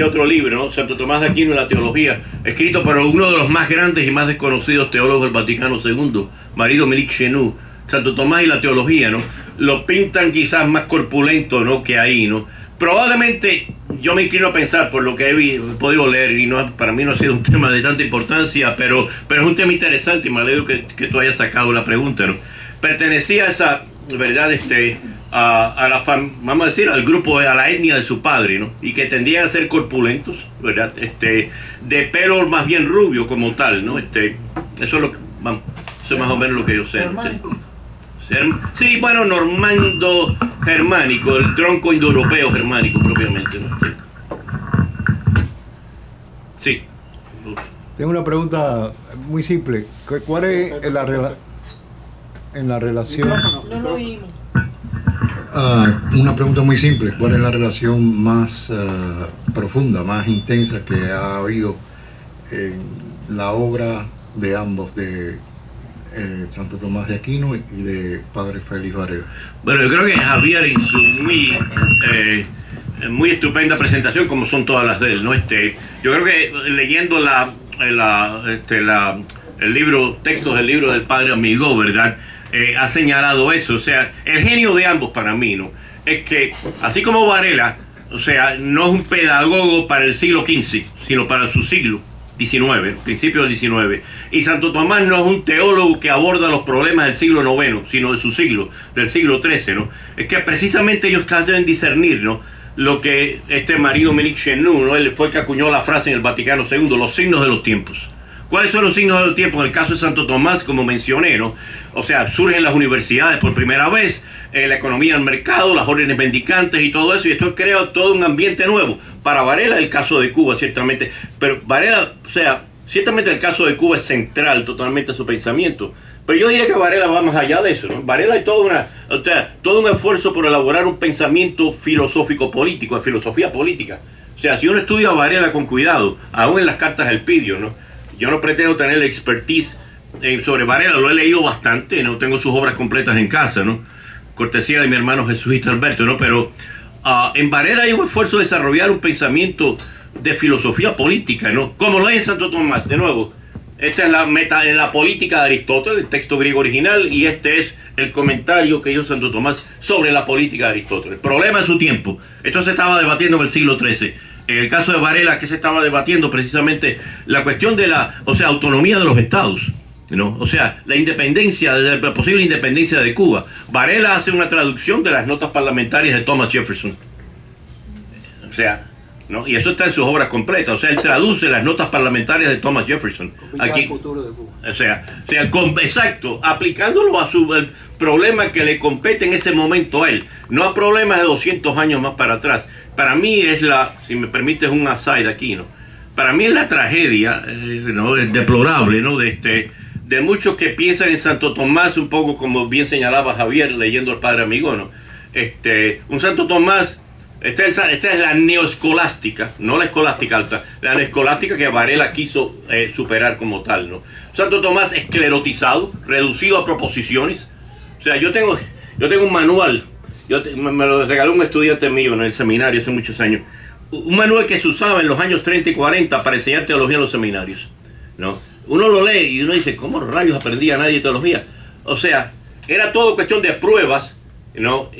otro libro, ¿no? Santo Tomás de Aquino y la teología, escrito por uno de los más grandes y más desconocidos teólogos del Vaticano II, Marie-Dominique Chenu, Santo Tomás y la teología, ¿no? Lo pintan quizás más corpulento, ¿no? que ahí, ¿no? Probablemente, yo me inclino a pensar por lo que he podido leer, y para mí no ha sido un tema de tanta importancia, pero es un tema interesante y me alegro que tú hayas sacado la pregunta, ¿no? Pertenecía a esa, ¿verdad? Vamos a decir, al grupo, a la etnia de su padre, ¿no? Y que tendían a ser corpulentos, ¿verdad? De pelo más bien rubio como tal, ¿no? Eso es lo que, vamos, eso es más o menos lo que yo sé, ¿no? Sí, bueno, normando germánico, el tronco indoeuropeo germánico propiamente, ¿no? Sí. Tengo una pregunta muy simple. ¿Cuál es la relación? No lo oímos. Una pregunta muy simple. ¿Cuál es la relación más profunda, más intensa que ha habido en la obra de ambos, de Santo Tomás de Aquino y de Padre Félix Varela? Bueno, yo creo que Javier en su muy estupenda presentación, como son todas las de él, ¿no? Yo creo que leyendo el libro, textos del libro del Padre Amigo, ¿verdad? Ha señalado eso. O sea, el genio de ambos para mí, ¿no? Es que, así como Varela, o sea, no es un pedagogo para el siglo XV, sino para su siglo XIX, principio del XIX. Y Santo Tomás no es un teólogo que aborda los problemas del siglo IX, sino de su siglo, del siglo XIII, ¿no? Es que precisamente ellos deben discernir, ¿no? Lo que Marie-Dominique Chenu, ¿no? Él fue el que acuñó la frase en el Vaticano II, los signos de los tiempos. ¿Cuáles son los signos de los tiempos? En el caso de Santo Tomás, como mencioné, ¿no? O sea, surgen las universidades por primera vez, la economía del mercado, las órdenes mendicantes y todo eso, y esto crea todo un ambiente nuevo. Para Varela, el caso de Cuba, ciertamente, pero Varela, o sea, ciertamente el caso de Cuba es central totalmente a su pensamiento, pero yo diría que Varela va más allá de eso, ¿no? Varela hay todo un esfuerzo por elaborar un pensamiento filosófico político, de filosofía política. O sea, si uno estudia a Varela con cuidado, aún en las cartas del Elpidio, ¿no? Yo no pretendo tener el expertise sobre Varela, lo he leído bastante, no tengo sus obras completas en casa, ¿no? Cortesía de mi hermano jesuita Alberto, ¿no? Pero en Varela hay un esfuerzo de desarrollar un pensamiento de filosofía política, ¿no? Como lo hay en Santo Tomás, de nuevo. Esta es la política de Aristóteles, el texto griego original, y este es el comentario que hizo Santo Tomás sobre la política de Aristóteles. Problema de su tiempo. Esto se estaba debatiendo en el siglo XIII. En el caso de Varela, que se estaba debatiendo precisamente la cuestión de la, autonomía de los estados, ¿no? O sea, la independencia, la posible independencia de Cuba. Varela hace una traducción de las notas parlamentarias de Thomas Jefferson. O sea, ¿no? Y eso está en sus obras completas. O sea, él traduce las notas parlamentarias de Thomas Jefferson. Aquí, el futuro de Cuba. Exacto, aplicándolo a el problema que le compete en ese momento a él, no a problemas de 200 años más para atrás. Para mí es si me permites un aside aquí, ¿no? Para mí es la tragedia, ¿no? Deplorable, ¿no? De muchos que piensan en Santo Tomás, un poco como bien señalaba Javier leyendo al Padre Amigo, ¿no? Un Santo Tomás, esta es la neoescolástica, no la escolástica alta, la neoescolástica que Varela quiso superar como tal, ¿no? Santo Tomás esclerotizado, reducido a proposiciones. O sea, yo tengo un manual. Me lo regaló un estudiante mío en el seminario hace muchos años. Un manual que se usaba en los años 30 y 40 para enseñar teología en los seminarios, ¿no? Uno lo lee y uno dice, ¿cómo rayos aprendía nadie teología? O sea, era todo cuestión de pruebas, ¿no?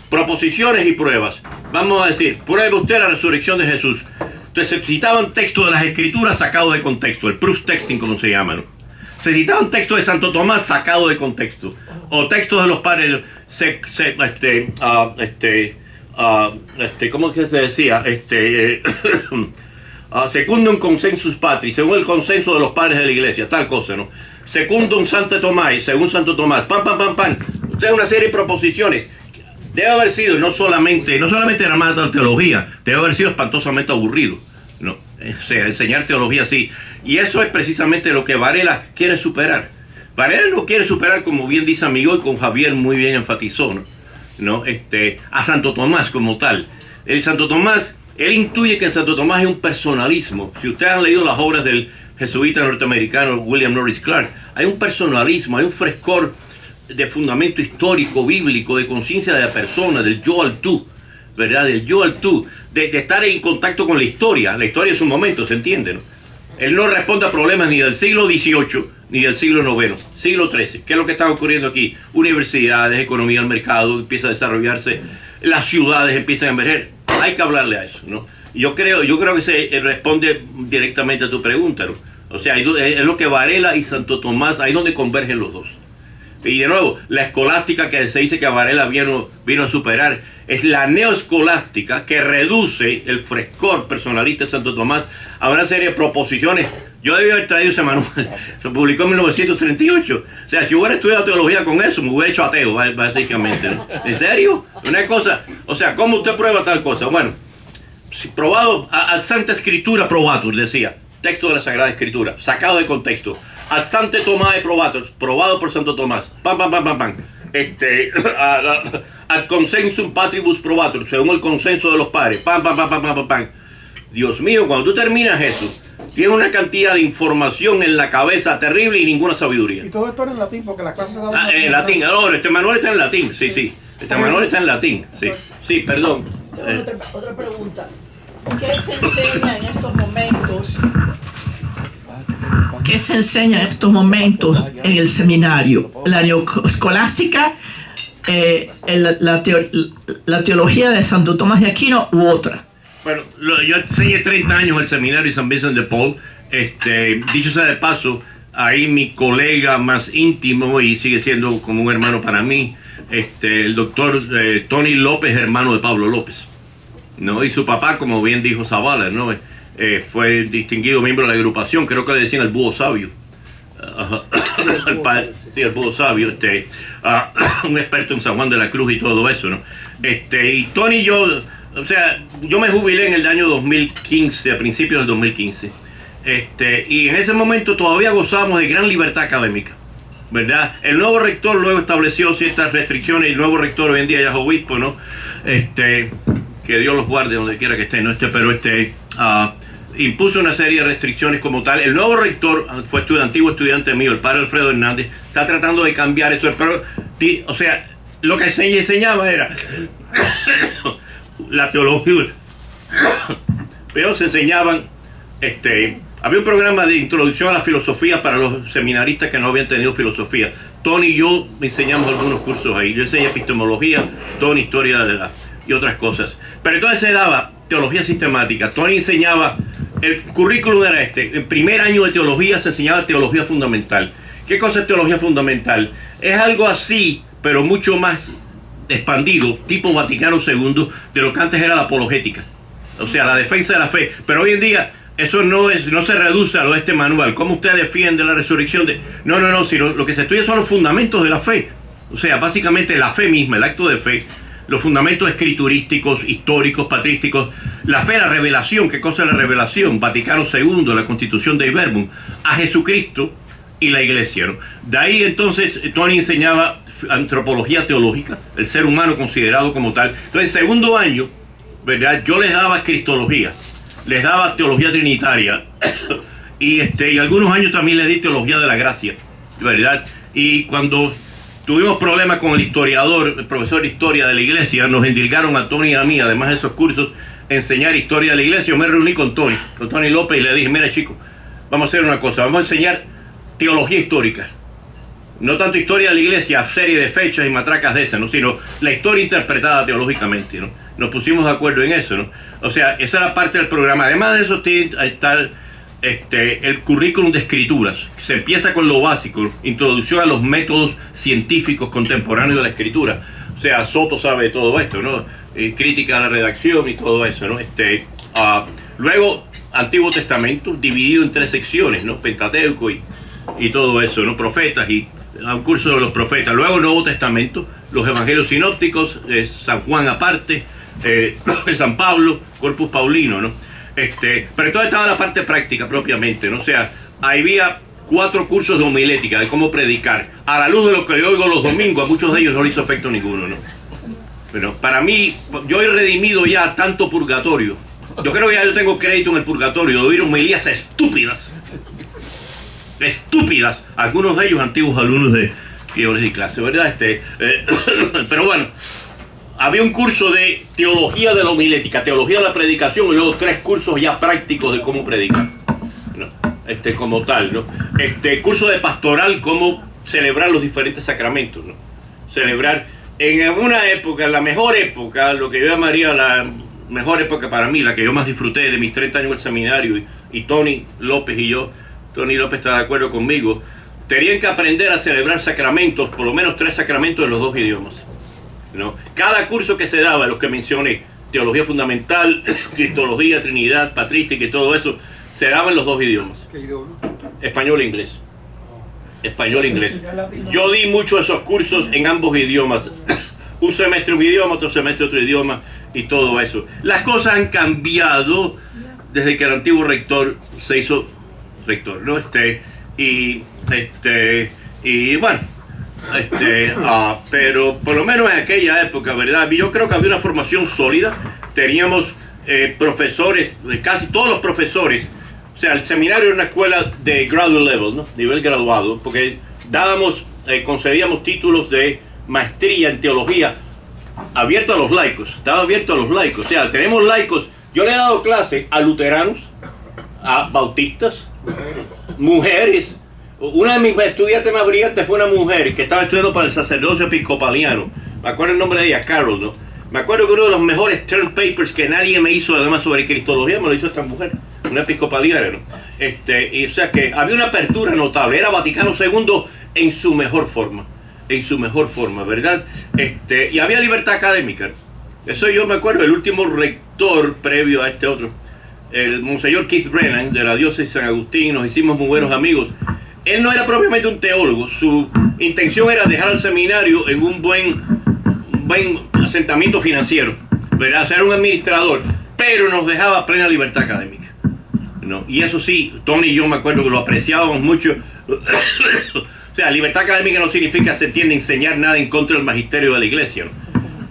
Proposiciones y pruebas. Vamos a decir, pruebe usted la resurrección de Jesús. Entonces se citaban textos de las escrituras sacados de contexto, el proof texting, como se llama, ¿no? Se citaban textos de Santo Tomás sacados de contexto, o textos de los padres, ¿cómo que se decía? Secundum consensus patris, según el consenso de los padres de la iglesia, tal cosa, ¿no? Secundum Santo Tomás, según Santo Tomás, pam. Usted una serie de proposiciones. Debe haber sido no solamente era más de teología, debe haber sido espantosamente aburrido, ¿no? O sea, enseñar teología así. Y eso es precisamente lo que Varela quiere superar. Varela no quiere superar, como bien dice Amigo y con Javier muy bien enfatizó, ¿no? A Santo Tomás como tal. El Santo Tomás, él intuye que en Santo Tomás hay un personalismo. Si ustedes han leído las obras del jesuita norteamericano William Norris Clark, hay un personalismo, hay un frescor de fundamento histórico, bíblico, de conciencia de la persona, del yo al tú, ¿verdad? Del yo al tú, de estar en contacto con la historia es un momento, ¿se entiende, no? Él no responde a problemas ni del siglo XVIII ni del siglo IX, siglo XIII. ¿Qué es lo que está ocurriendo aquí? Universidades, economía del mercado, empieza a desarrollarse, las ciudades empiezan a emerger. Hay que hablarle a eso, ¿no? Yo creo que se responde directamente a tu pregunta, ¿no? O sea, es lo que Varela y Santo Tomás, ahí donde convergen los dos. Y de nuevo, la escolástica que se dice que Varela vino a superar es la neoescolástica que reduce el frescor personalista de Santo Tomás a una serie de proposiciones. Yo debí haber traído ese manual, se publicó en 1938. O sea, si hubiera estudiado teología con eso, me hubiera hecho ateo, básicamente, ¿no? ¿En serio? Una cosa, o sea, ¿cómo usted prueba tal cosa? Bueno, probado, ad Santa Escritura probatur, decía, texto de la Sagrada Escritura, sacado de contexto. Ad Sante Tomae probatur, probado por Santo Tomás. Pam, pam, pam, pam, pam. Ad consensum patribus probatur, según el consenso de los padres. Pam, pam, pam, pam, pam, pam, pam. Dios mío, cuando tú terminas eso, tienes una cantidad de información en la cabeza terrible y ninguna sabiduría. Y todo esto era en latín, porque las clases se daban en latín. Ahora, este manual está en latín, sí, sí. Este manual está en latín, sí. Sí, perdón. Otra pregunta. ¿Qué se enseña en estos momentos? ¿Qué se enseña en estos momentos en el seminario? ¿La neoescolástica, la teología de Santo Tomás de Aquino u otra? Bueno, yo enseñé 30 años en el seminario San Vicente de Paul. Dicho sea de paso, ahí mi colega más íntimo y sigue siendo como un hermano para mí, el doctor Tony López, hermano de Pablo López, ¿no? Y su papá, como bien dijo Zavala, ¿no? Fue distinguido miembro de la agrupación, creo que le decían el búho sabio. Sí, el búho sabio, un experto en San Juan de la Cruz y todo eso, ¿no? Y Tony y yo, o sea, yo me jubilé en el año 2015, a principios del 2015. Y en ese momento todavía gozábamos de gran libertad académica, ¿verdad? El nuevo rector luego estableció ciertas restricciones y el nuevo rector hoy en día ya es obispo, ¿no? Que Dios los guarde donde quiera que estén, ¿no? Impuso una serie de restricciones como tal. El nuevo rector fue antiguo estudiante mío, el padre Alfredo Hernández, está tratando de cambiar eso, pero, o sea, lo que se enseñaba era la teología, pero se enseñaban, había un programa de introducción a la filosofía para los seminaristas que no habían tenido filosofía. Tony y yo enseñamos algunos cursos ahí. Yo enseñé epistemología, Tony historia y otras cosas. Pero entonces se daba teología sistemática. Tony enseñaba, el currículum era en primer año de teología se enseñaba teología fundamental. ¿Qué cosa es teología fundamental? Es algo así, pero mucho más expandido, tipo Vaticano II, de lo que antes era la apologética. O sea, la defensa de la fe. Pero hoy en día eso no se reduce a lo de este manual. ¿Cómo usted defiende la resurrección? No, sino lo que se estudia son los fundamentos de la fe. O sea, básicamente la fe misma, el acto de fe, los fundamentos escriturísticos, históricos, patrísticos, la fe, la revelación. ¿Qué cosa es la revelación? Vaticano II, la Constitución de Verbum, a Jesucristo y la Iglesia, ¿no? De ahí entonces Tony enseñaba antropología teológica, el ser humano considerado como tal. Entonces, en segundo año, ¿verdad? Yo les daba cristología, les daba teología trinitaria y algunos años también les di teología de la gracia, ¿verdad? Y cuando tuvimos problemas con el historiador, el profesor de historia de la iglesia, nos endilgaron a Tony y a mí, además de esos cursos, enseñar historia de la iglesia. Yo me reuní con Tony López y le dije, mira chicos, vamos a hacer una cosa, vamos a enseñar teología histórica. No tanto historia de la iglesia, serie de fechas y matracas de esas, ¿no? Sino la historia interpretada teológicamente, ¿no? Nos pusimos de acuerdo en eso, ¿no? O sea, esa era parte del programa. Además de eso está el currículum de escrituras. Se empieza con lo básico, introducción a los métodos científicos contemporáneos de la escritura. O sea, Soto sabe de todo esto, ¿no? Crítica a la redacción y todo eso, ¿no? Luego, Antiguo Testamento, dividido en 3 secciones, ¿no? Pentateuco y todo eso, ¿no? Profetas y un curso de los profetas. Luego, Nuevo Testamento, los evangelios sinópticos, San Juan aparte, San Pablo, Corpus Paulino, ¿no? Pero entonces estaba la parte práctica propiamente, ¿no? O sea, había 4 cursos de homilética, de cómo predicar. A la luz de lo que yo oigo los domingos, a muchos de ellos no le hizo efecto ninguno, ¿no? Pero para mí, yo he redimido ya tanto purgatorio. Yo creo que ya yo tengo crédito en el purgatorio de oír homilías estúpidas. Estúpidas. Algunos de ellos antiguos alumnos de teología y clase, ¿verdad? Pero bueno, había un curso de teología de la homilética, teología de la predicación y luego 3 cursos ya prácticos de cómo predicar, ¿no? Como tal, ¿no? Curso de pastoral, cómo celebrar los diferentes sacramentos, ¿no? Celebrar en una época, la mejor época, lo que yo llamaría la mejor época para mí, la que yo más disfruté de mis 30 años en el seminario, y Tony López y yo, Tony López está de acuerdo conmigo, tenían que aprender a celebrar sacramentos, por lo menos 3 sacramentos en los 2 idiomas, ¿no? Cada curso que se daba, los que mencioné, teología fundamental, cristología, trinidad, patrística y todo eso, se daba en los 2 idiomas. ¿Qué idioma? Español e inglés. Español e inglés. Yo di muchos de esos cursos en ambos idiomas. Un semestre un idioma, otro semestre otro idioma y todo eso. Las cosas han cambiado desde que el antiguo rector se hizo rector, ¿no? Y bueno, pero por lo menos en aquella época, ¿verdad? Yo creo que había una formación sólida. Teníamos profesores, casi todos los profesores. O sea, el seminario era una escuela de graduate level, ¿no? Nivel graduado, porque concedíamos títulos de maestría en teología abierto a los laicos. Estaba abierto a los laicos. O sea, tenemos laicos. Yo le he dado clase a luteranos, a bautistas, mujeres. Una de mis estudiantes más brillantes fue una mujer que estaba estudiando para el sacerdocio episcopaliano. Me acuerdo el nombre de ella, Carol, ¿no? Me acuerdo que uno de los mejores term papers que nadie me hizo, además sobre cristología, me lo hizo esta mujer, una episcopaliana, ¿no? Y o sea que había una apertura notable. Era Vaticano II en su mejor forma. En su mejor forma, ¿verdad? Y había libertad académica. Eso yo me acuerdo, el último rector previo a este otro, el monseñor Keith Brennan, de la diócesis de San Agustín, nos hicimos muy buenos amigos. Él no era propiamente un teólogo, su intención era dejar al seminario en un buen asentamiento financiero, ¿verdad? Ser un administrador, pero nos dejaba plena libertad académica, ¿no? Y eso sí, Tony y yo me acuerdo que lo apreciábamos mucho. O sea, libertad académica no significa se tiende a enseñar nada en contra del magisterio de la iglesia, ¿no?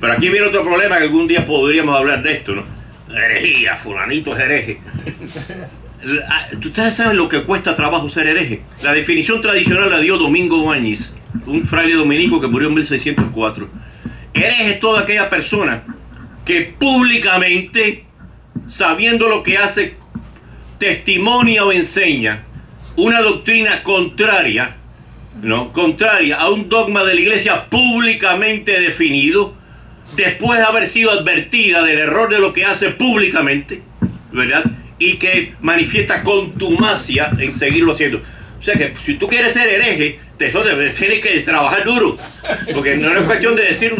Pero aquí viene otro problema que algún día podríamos hablar de esto, ¿no? Herejía, fulanito es hereje. Ustedes saben lo que cuesta trabajo ser hereje. La definición tradicional la dio Domingo Báñez, un fraile dominico que murió en 1604. Hereje es toda aquella persona que públicamente, sabiendo lo que hace, testimonia o enseña una doctrina contraria, ¿no? Contraria a un dogma de la iglesia públicamente definido, después de haber sido advertida del error de lo que hace públicamente, ¿verdad? Y que manifiesta contumacia en seguirlo haciendo. O sea que si tú quieres ser hereje, tienes que trabajar duro, porque no es cuestión de decir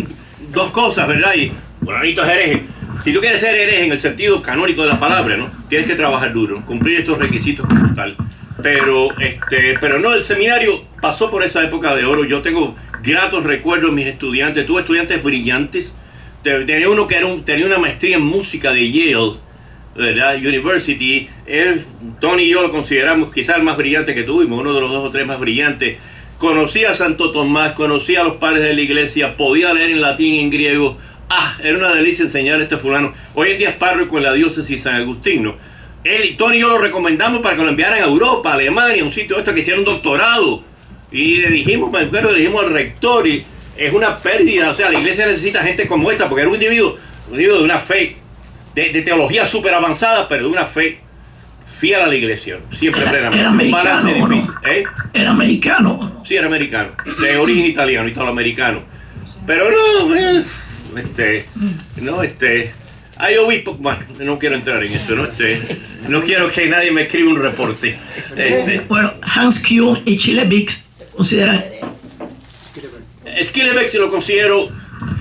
2 cosas, ¿verdad? Y bonito es hereje. Si tú quieres ser hereje en el sentido canónico de la palabra, ¿no? Tienes que trabajar duro, cumplir estos requisitos como tal. Pero no, el seminario pasó por esa época de oro. Yo tengo gratos recuerdos de mis estudiantes. Tuve estudiantes brillantes. Tenía uno que tenía una maestría en música de Yale, ¿verdad? University. Tony y yo lo consideramos quizás el más brillante que tuvimos, uno de los 2 o 3 más brillantes. Conocía a Santo Tomás, conocía a los padres de la iglesia, podía leer en latín y en griego. Era una delicia enseñar a este fulano. Hoy en día es párroco en la diócesis de San Agustín, ¿no? Tony y yo lo recomendamos para que lo enviaran a Europa, a Alemania, a un sitio que hiciera un doctorado. Y le dijimos al rector, y es una pérdida. O sea, la iglesia necesita gente como esta, porque era un individuo de una fe, de teología súper avanzada, pero de una fe fiel a la iglesia, siempre plenamente. Era americano, un balance difícil, ¿eh? Era americano. Sí, era americano, de origen italiano, italoamericano. Pero hay obispos, bueno, no quiero entrar en eso, ¿no? No quiero que nadie me escriba un reporte. Bueno, Hans Kuhn y Schillebeeckx consideran... Schillebeeckx lo considero,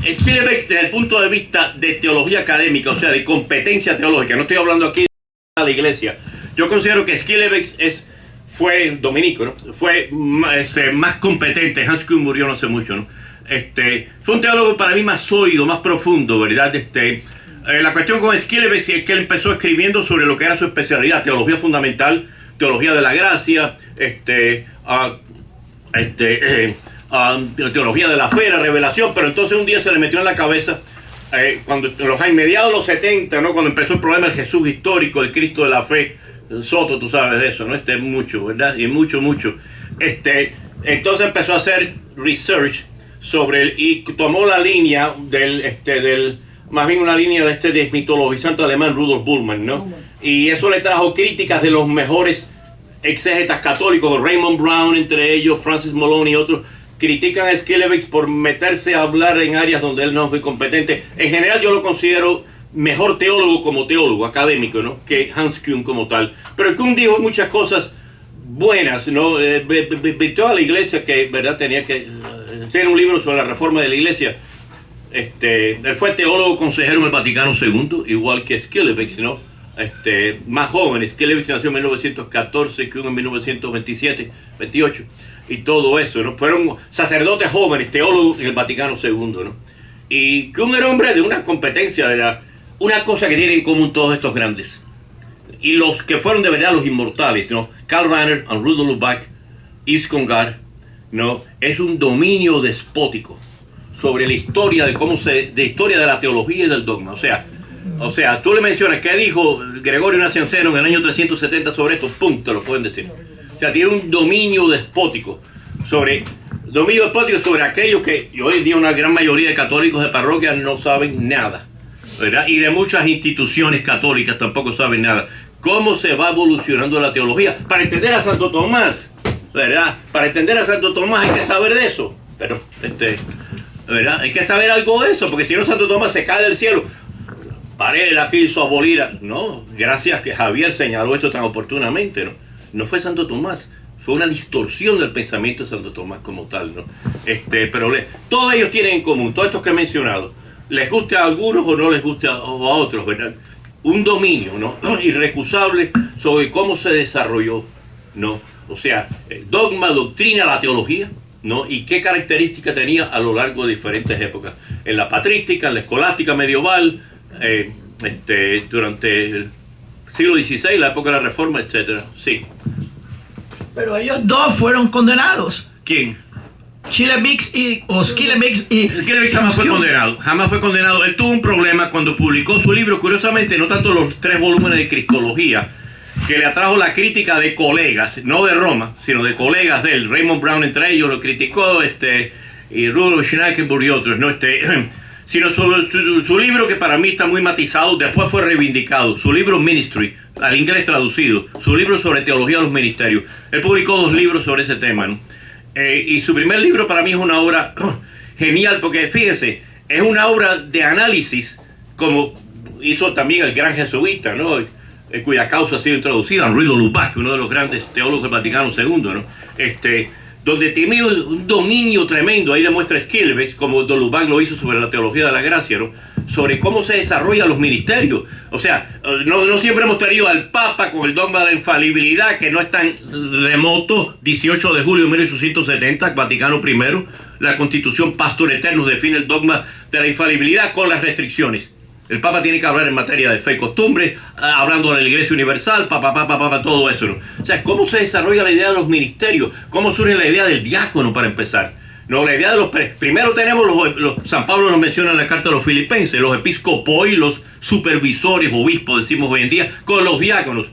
Schillebeeckx desde el punto de vista de teología académica, o sea, de competencia teológica, no estoy hablando aquí de la iglesia. Yo considero que Schillebeeckx fue dominico, ¿no? Fue más competente. Hans Kuhn murió no hace mucho, ¿no? Fue un teólogo para mí más sólido, más profundo, ¿verdad? La cuestión con Schillebeeckx es que él empezó escribiendo sobre lo que era su especialidad, teología fundamental, teología de la gracia, teología de la fe, la revelación, pero entonces un día se le metió en la cabeza, cuando en mediados de los 70, ¿no? Cuando empezó el problema del Jesús histórico, el Cristo de la fe, Soto, tú sabes de eso, ¿no? Mucho, ¿verdad? Y mucho. Entonces empezó a hacer research sobre y tomó la línea más bien una línea de mitologizante alemán Rudolf Bultmann, ¿no? Y eso le trajo críticas de los mejores exégetas católicos, Raymond Brown entre ellos, Francis Moloney y otros, critican a Schillebeeckx por meterse a hablar en áreas donde él no es muy competente. En general yo lo considero mejor teólogo como teólogo académico, ¿no? Que Hans Kuhn como tal. Pero Kuhn dijo muchas cosas buenas, ¿no? Toda la iglesia que, ¿verdad? Tiene un libro sobre la reforma de la iglesia. Él fue teólogo consejero en el Vaticano II, igual que Skilevich, ¿no? Más joven. Skilevich nació en 1914, que uno en 1927, 28, y todo eso, ¿no? Fueron sacerdotes jóvenes, teólogos en el Vaticano II, ¿no? Y que un era hombre de una competencia, una cosa que tienen en común todos estos grandes. Y los que fueron de verdad los inmortales, ¿no? Karl Rahner, Rudolf Lubac, Yves Congar, ¿no? Es un dominio despótico sobre la historia de historia de la teología y del dogma. O sea, tú le mencionas qué dijo Gregorio Nacianceno en el año 370 sobre esto, ¡pum!, te lo pueden decir. O sea, tiene un dominio despótico sobre aquellos que hoy en día una gran mayoría de católicos de parroquia no saben nada, ¿verdad? Y de muchas instituciones católicas tampoco saben nada. ¿Cómo se va evolucionando la teología? Para entender a Santo Tomás, ¿verdad? Para entender a Santo Tomás hay que saber de eso. Pero, ¿verdad? Hay que saber algo de eso, porque si no Santo Tomás se cae del cielo. Varela quiso abolir no, gracias que Javier señaló esto tan oportunamente, ¿no? No fue Santo Tomás, fue una distorsión del pensamiento de Santo Tomás como tal, ¿no? Pero todos ellos tienen en común, todos estos que he mencionado, les guste a algunos o no les guste a otros, ¿verdad? Un dominio, ¿no? Irrecusable sobre cómo se desarrolló, ¿no? O sea, dogma, doctrina, la teología, ¿no? Y qué características tenía a lo largo de diferentes épocas. En la patrística, en la escolástica medieval, durante el siglo XVI, la época de la Reforma, etc. Sí. Pero ellos dos fueron condenados. ¿Quién? Skilevich y Skilevich jamás fue condenado. Jamás fue condenado. Él tuvo un problema cuando publicó su libro, curiosamente, no tanto los 3 volúmenes de Cristología, que le atrajo la crítica de colegas, no de Roma, sino de colegas de él. Raymond Brown entre ellos lo criticó, y Rudolf Schnakenburg y otros, ¿no? Sino su libro, que para mí está muy matizado, después fue reivindicado. Su libro Ministry, al inglés traducido. Su libro sobre teología de los ministerios. Él publicó 2 libros sobre ese tema, ¿no? Y su primer libro para mí es una obra genial, porque fíjense, es una obra de análisis, como hizo también el gran jesuita, ¿no? Cuya causa ha sido introducida, Rudolf Lubac, uno de los grandes teólogos del Vaticano II, ¿no? Donde tiene un dominio tremendo. Ahí demuestra Skilevich, como Don Lubac lo hizo sobre la teología de la gracia, ¿no? Sobre cómo se desarrollan los ministerios. O sea, no siempre hemos tenido al Papa con el dogma de la infalibilidad, que no es tan remoto. 18 de julio de 1870, Vaticano I, la Constitución Pastor Eternus define el dogma de la infalibilidad con las restricciones. El Papa tiene que hablar en materia de fe y costumbre, hablando de la Iglesia Universal, todo eso, ¿no? O sea, ¿cómo se desarrolla la idea de los ministerios? ¿Cómo surge la idea del diácono, para empezar? No, la idea de los... Primero tenemos San Pablo nos menciona en la carta de los Filipenses, los episcopoi, los supervisores, obispos, decimos hoy en día, con los diáconos.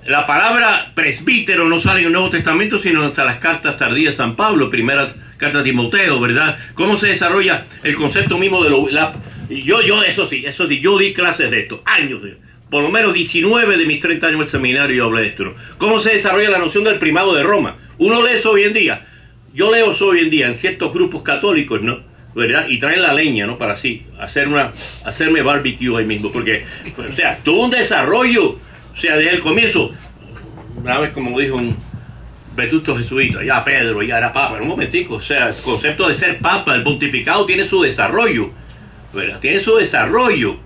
La palabra presbítero no sale en el Nuevo Testamento, sino hasta las cartas tardías de San Pablo, primera carta a Timoteo, ¿verdad? ¿Cómo se desarrolla el concepto mismo de eso sí, yo di clases de esto, años, por lo menos 19 de mis 30 años en el seminario yo hablé de esto, ¿no? ¿Cómo se desarrolla la noción del primado de Roma? Uno lee eso hoy en día, yo leo eso hoy en día en ciertos grupos católicos, ¿no? ¿Verdad? Y traen la leña, ¿no? Para así, hacerme barbecue ahí mismo, porque, o sea, tuvo un desarrollo, o sea, desde el comienzo, una vez como dijo un vetusto jesuita, ya Pedro, ya era papa, en un momentico, o sea, el concepto de ser papa, el pontificado tiene su desarrollo, ¿verdad? Tiene su desarrollo,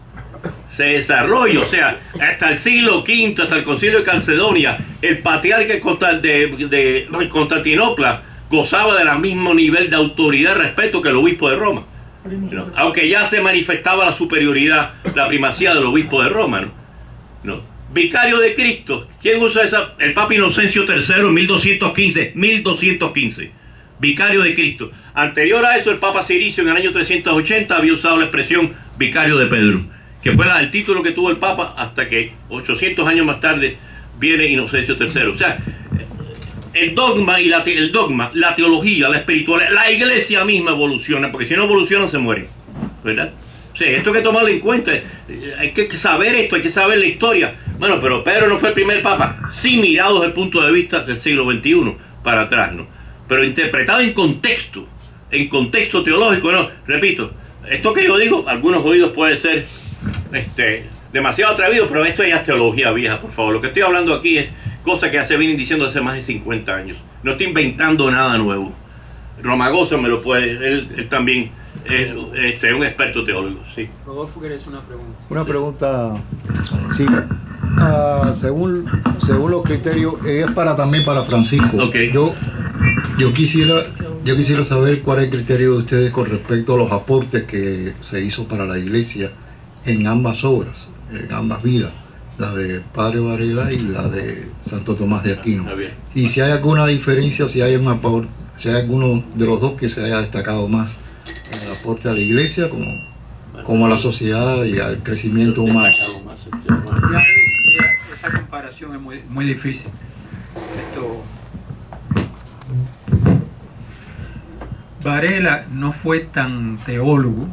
o sea, hasta el siglo V, hasta el concilio de Calcedonia, el patriarca de Constantinopla gozaba del mismo nivel de autoridad y respeto que el obispo de Roma, ¿no? Aunque ya se manifestaba la superioridad, la primacía del obispo de Roma, ¿no? Vicario de Cristo, ¿quién usa esa? El Papa Inocencio III en 1215, Vicario de Cristo. Anterior a eso, el Papa Ciricio en el año 380 había usado la expresión Vicario de Pedro, que fue el título que tuvo el Papa hasta que 800 años más tarde viene Inocencio III. O sea, el dogma, la teología, la espiritualidad, la iglesia misma evoluciona, porque si no evolucionan se mueren, ¿verdad? O sea, esto hay que tomarlo en cuenta, hay que saber esto, hay que saber la historia. Bueno, pero Pedro no fue el primer Papa, sí mirado desde el punto de vista del siglo XXI para atrás, ¿no? Pero interpretado en contexto teológico, ¿no? Repito, esto que yo digo, algunos oídos puede ser demasiado atrevido, pero esto ya es teología vieja, por favor. Lo que estoy hablando aquí es cosa que ya se vienen diciendo hace más de 50 años. No estoy inventando nada nuevo. Romagosa me lo puede, él también es un experto teólogo. Sí. Rodolfo, ¿quieres una pregunta? Una pregunta, sí, según los criterios, es también para Francisco. Okay. Yo quisiera saber cuál es el criterio de ustedes con respecto a los aportes que se hizo para la iglesia en ambas obras, en ambas vidas, la de Padre Varela y la de Santo Tomás de Aquino. Y si hay alguna diferencia, si hay alguno de los dos que se haya destacado más en el aporte a la iglesia como a la sociedad y al crecimiento humano. Esa comparación es muy difícil. Varela no fue tan teólogo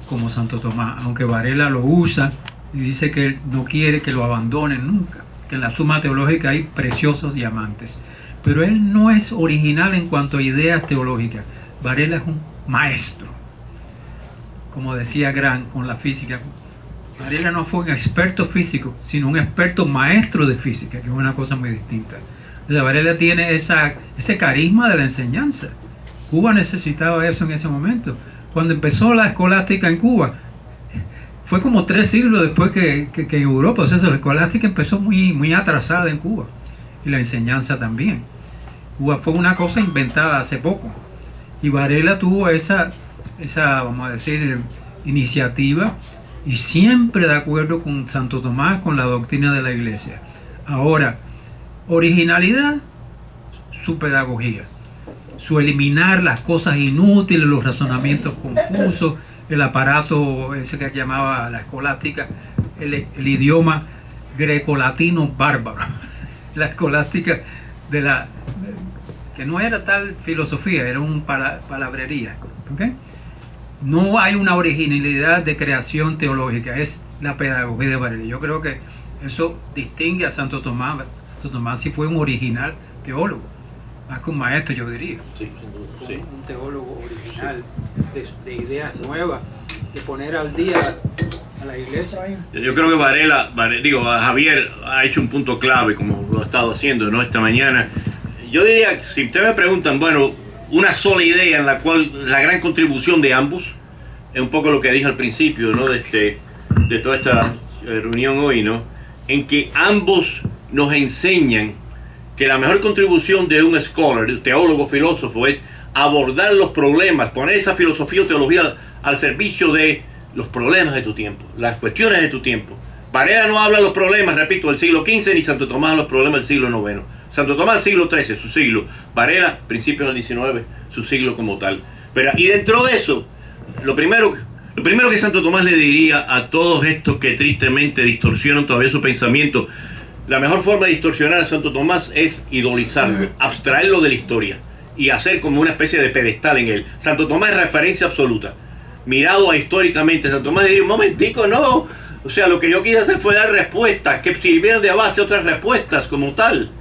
como Santo Tomás, aunque Varela lo usa y dice que él no quiere que lo abandonen nunca, que en la Suma Teológica hay preciosos diamantes. Pero él no es original en cuanto a ideas teológicas. Varela es un maestro, como decía Grant con la física. Varela no fue un experto físico, sino un experto maestro de física, que es una cosa muy distinta. O sea, Varela tiene ese carisma de la enseñanza. Cuba necesitaba eso en ese momento. Cuando empezó la escolástica en Cuba, fue como 3 siglos después que en Europa. O sea, la escolástica empezó muy atrasada en Cuba. Y la enseñanza también. Cuba fue una cosa inventada hace poco. Y Varela tuvo esa vamos a decir, iniciativa, y siempre de acuerdo con Santo Tomás, con la doctrina de la iglesia. Ahora, originalidad, su pedagogía, su eliminar las cosas inútiles, los razonamientos confusos, el aparato ese que llamaba la escolástica, el idioma grecolatino bárbaro, la escolástica que no era tal filosofía, era un palabrería. ¿Okay? No hay una originalidad de creación teológica, es la pedagogía de Varela. Yo creo que eso distingue a Santo Tomás. Santo Tomás sí fue un original teólogo, más que un maestro, yo diría. Sí, sí. Un teólogo original, de ideas nuevas, de poner al día a la iglesia. Yo creo que Varela, Javier ha hecho un punto clave, como lo ha estado haciendo, ¿no? Esta mañana. Yo diría, si ustedes me preguntan, bueno, una sola idea en la cual la gran contribución de ambos es un poco lo que dije al principio, ¿no? de toda esta reunión hoy, ¿no? En que ambos nos enseñan que la mejor contribución de un scholar, teólogo, filósofo, es abordar los problemas, poner esa filosofía o teología al servicio de los problemas de tu tiempo, las cuestiones de tu tiempo. Varela no habla de los problemas, repito, del siglo XV, ni Santo Tomás de los problemas del siglo IX. Santo Tomás, siglo XIII, su siglo. Varela, principios del XIX, su siglo como tal. Pero, y dentro de eso, lo primero que Santo Tomás le diría a todos estos que tristemente distorsionan todavía su pensamiento, la mejor forma de distorsionar a Santo Tomás es idolizarlo, abstraerlo de la historia y hacer como una especie de pedestal en él. Santo Tomás es referencia absoluta. Mirado a históricamente, Santo Tomás diría, un momentico, no. O sea, lo que yo quise hacer fue dar respuestas que sirvieran de base a otras respuestas como tal.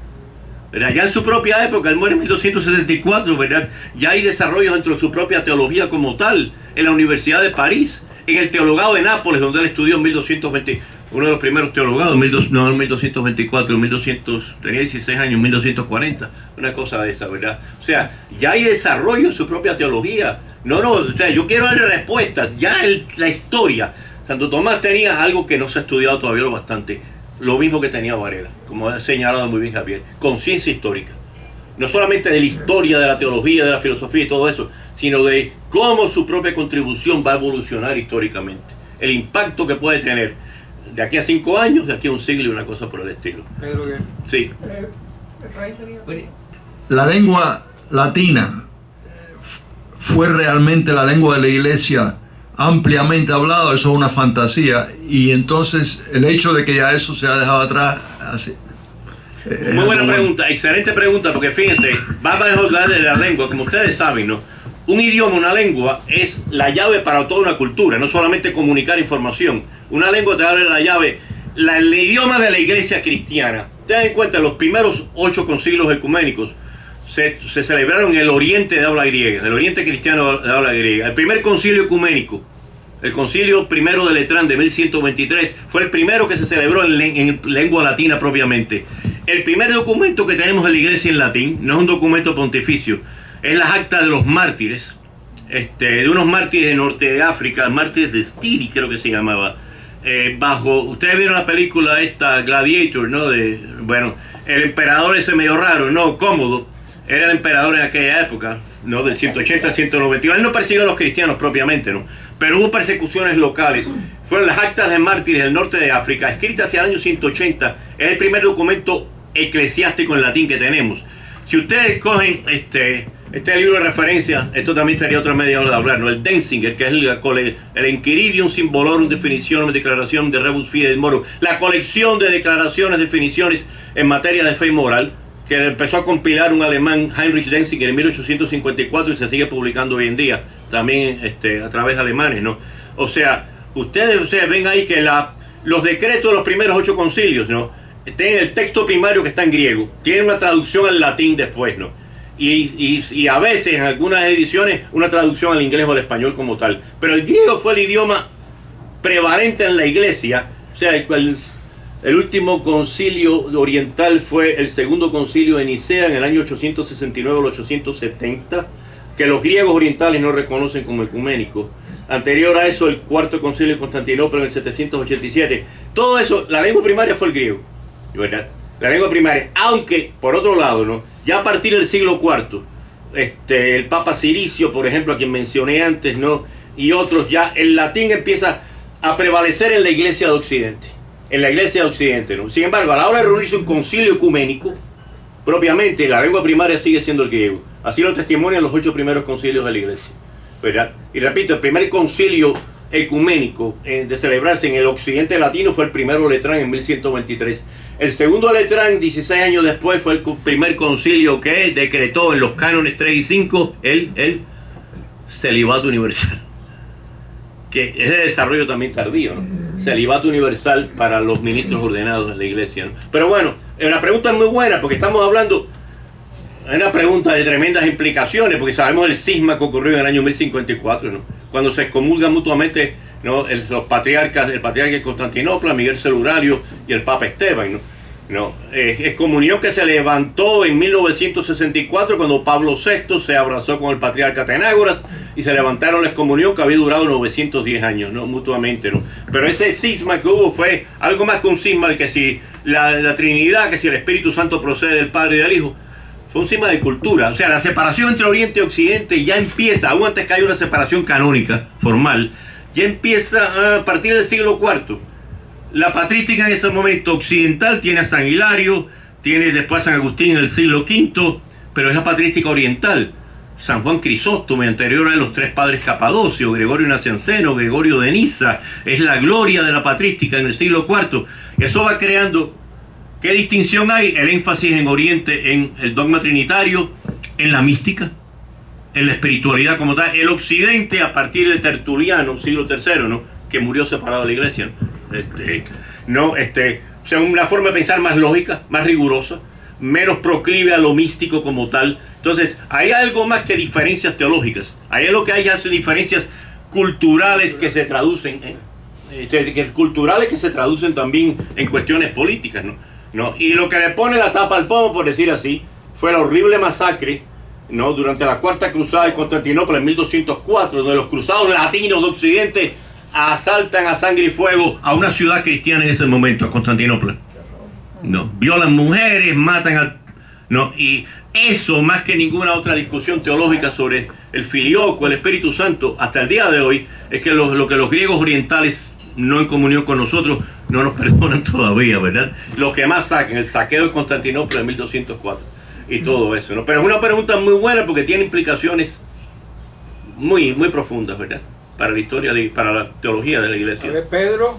¿Verdad? Ya en su propia época, él muere en 1274, ¿verdad? Ya hay desarrollos dentro de su propia teología como tal, en la Universidad de París, en el Teologado de Nápoles, donde él estudió en 1220, uno de los primeros teologados, en 1224, 1200, tenía 16 años, 1240, una cosa de esa, ¿verdad? O sea, ya hay desarrollo en su propia teología. O sea, yo quiero darle respuestas, ya la historia. Santo Tomás tenía algo que no se ha estudiado todavía bastante, lo mismo que tenía Varela, como ha señalado muy bien Javier, conciencia histórica. No solamente de la historia, de la teología, de la filosofía y todo eso, sino de cómo su propia contribución va a evolucionar históricamente. El impacto que puede tener de aquí a 5 años, de aquí a un siglo y una cosa por el estilo. Pedro, ¿qué? Sí. La lengua latina fue realmente la lengua de la iglesia ampliamente hablado, eso es una fantasía, y entonces el hecho de que ya eso se ha dejado atrás así, muy buena pregunta, excelente pregunta, porque fíjense, vamos a hablar de la lengua, como ustedes saben, ¿no? Un idioma, una lengua es la llave para toda una cultura, no solamente comunicar información. Una lengua te abre la llave, el idioma de la iglesia cristiana. Ten en cuenta, los primeros 8 concilios ecuménicos se celebraron en el oriente de habla griega, el oriente cristiano de habla griega. El primer concilio ecuménico, el concilio primero de Letrán de 1123, fue el primero que se celebró en lengua latina propiamente. el primer documento que tenemos de la iglesia en latín no es un documento pontificio, es las actas de los mártires, de unos mártires de norte de África, mártires de Styria creo que se llamaba, ustedes vieron la película esta, Gladiator, ¿no? Bueno, el emperador ese medio raro, ¿no? Cómodo, era el emperador en aquella época, ¿no? Del 180 al 191. Él no persiguió a los cristianos propiamente, ¿no? Pero hubo persecuciones locales. Fueron las actas de mártires del norte de África, escritas hacia el año 180. Es el primer documento eclesiástico en latín que tenemos. Si ustedes cogen este libro de referencia, esto también sería otra media hora de hablar, ¿no? El Denzinger, que es el Enchiridium Symbolorum Definitionem Declaración de Rebus Fidei Morum, la colección de declaraciones, definiciones en materia de fe y moral, que empezó a compilar un alemán, Heinrich Denzinger, en 1854 y se sigue publicando hoy en día, también a través de alemanes, ¿no? O sea, ustedes ven ahí que los decretos de los primeros 8 concilios, ¿no? Tienen el texto primario que está en griego, tienen una traducción al latín después, ¿no? Y a veces en algunas ediciones una traducción al inglés o al español como tal. Pero el griego fue el idioma prevalente en la iglesia. O sea, el último concilio oriental fue el segundo concilio de Nicea en el año 869 al 870, que los griegos orientales no reconocen como ecuménico. Anterior a eso, el cuarto concilio de Constantinopla en el 787. Todo eso, la lengua primaria fue el griego, ¿verdad? La lengua primaria, aunque por otro lado, ¿no? Ya a partir del siglo IV, el Papa Ciricio, por ejemplo, a quien mencioné antes, ¿no? Y otros, ya el latín empieza a prevalecer en la iglesia de Occidente. En la iglesia de Occidente, ¿no? Sin embargo, a la hora de reunirse un concilio ecuménico, propiamente la lengua primaria sigue siendo el griego. Así lo testimonian los 8 primeros concilios de la iglesia, ¿verdad? Y repito, el primer concilio ecuménico de celebrarse en el occidente latino fue el primero Letrán en 1123. El segundo Letrán, 16 años después, fue el primer concilio que decretó en los cánones 3 y 5 el celibato universal, que es de desarrollo también tardío, ¿no? Celibato universal para los ministros ordenados en la iglesia, ¿no? Pero bueno, la pregunta es muy buena porque estamos hablando, es una pregunta de tremendas implicaciones, porque sabemos el cisma que ocurrió en el año 1054, ¿no? Cuando se excomulgan mutuamente, ¿no? Los patriarcas, el patriarca de Constantinopla, Miguel Celurario, y el Papa Esteban, ¿no? Excomunión que se levantó en 1964 cuando Pablo VI se abrazó con el patriarca Atenágoras y se levantaron la excomunión que había durado 910 años, ¿no? Mutuamente, ¿no? Pero ese cisma que hubo fue algo más que un cisma de que si la Trinidad, que si el Espíritu Santo procede del Padre y del Hijo. Fue un cisma de cultura. O sea, la separación entre Oriente y Occidente ya empieza, aún antes que haya una separación canónica, formal, ya empieza a partir del siglo IV. La patrística en ese momento occidental tiene a San Hilario, tiene después a San Agustín en el siglo V, pero es la patrística oriental. San Juan Crisóstomo, y anterior a los 3 padres Capadocios, Gregorio Nacianceno, Gregorio de Niza, es la gloria de la patrística en el siglo IV. Eso va creando, ¿qué distinción hay? El énfasis en Oriente, en el dogma trinitario, en la mística, en la espiritualidad como tal. El Occidente, a partir de Tertuliano, siglo III, ¿no? Que murió separado de la iglesia, ¿no? O sea, una forma de pensar más lógica, más rigurosa, menos proclive a lo místico como tal. Entonces, hay algo más que diferencias teológicas. Ahí es lo que hay, ya son diferencias culturales que se traducen, culturales que se traducen también en cuestiones políticas, ¿no? Y lo que le pone la tapa al pomo, por decir así, fue la horrible masacre, ¿no? Durante la Cuarta Cruzada de Constantinopla en 1204, donde los cruzados latinos de Occidente asaltan a sangre y fuego a una ciudad cristiana en ese momento, a Constantinopla, ¿no? Violan mujeres, matan ¿no? Y eso, más que ninguna otra discusión teológica sobre el filioco, el Espíritu Santo, hasta el día de hoy, es que lo que los griegos orientales, no en comunión con nosotros, no nos perdonan todavía, ¿verdad? Lo que más saquen, el saqueo de Constantinopla en 1204 y todo eso, ¿no? Pero es una pregunta muy buena porque tiene implicaciones muy, muy profundas, ¿verdad? Para la historia, para la teología de la iglesia. A ver, Pedro.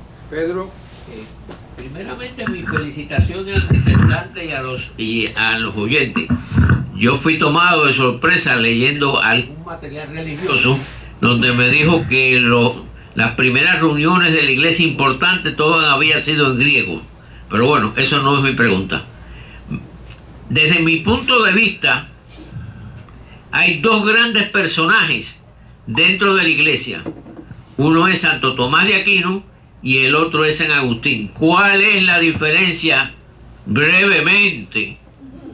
Primeramente, mi felicitación al disertante y a los oyentes. Yo fui tomado de sorpresa leyendo algún material religioso donde me dijo que las primeras reuniones de la iglesia importante todas habían sido en griego. Pero bueno, eso no es mi pregunta. Desde mi punto de vista, hay 2 grandes personajes dentro de la iglesia. Uno es Santo Tomás de Aquino y el otro es San Agustín. ¿Cuál es la diferencia brevemente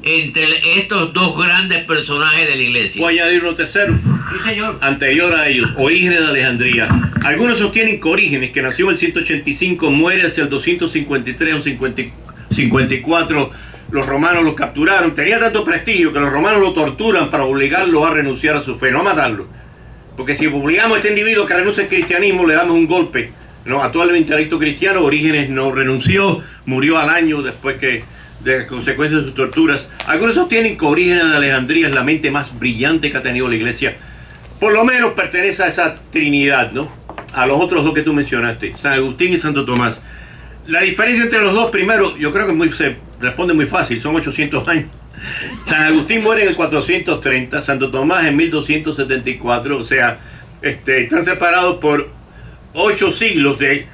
entre estos dos grandes personajes de la iglesia. Voy a añadir uno tercero. Sí, señor. Anterior a ellos, Orígenes de Alejandría. Algunos sostienen que Orígenes, que nació en el 185, muere hacia el 253 o 54. Los romanos lo capturaron. Tenía tanto prestigio que los romanos lo torturan para obligarlo a renunciar a su fe, no a matarlo. Porque si obligamos a este individuo que renuncie al cristianismo, le damos un golpe, ¿no?, a todo el intelecto cristiano. Orígenes no renunció, murió al año después que de consecuencias de sus torturas. Algunos sostienen que Orígenes de Alejandría es la mente más brillante que ha tenido la iglesia. Por lo menos pertenece a esa trinidad, ¿no?, a los otros dos que tú mencionaste, San Agustín y Santo Tomás. La diferencia entre los dos, primero, yo creo que se responde muy fácil, son 800 años. San Agustín muere en el 430, Santo Tomás en 1274, o sea, están separados por 8 siglos de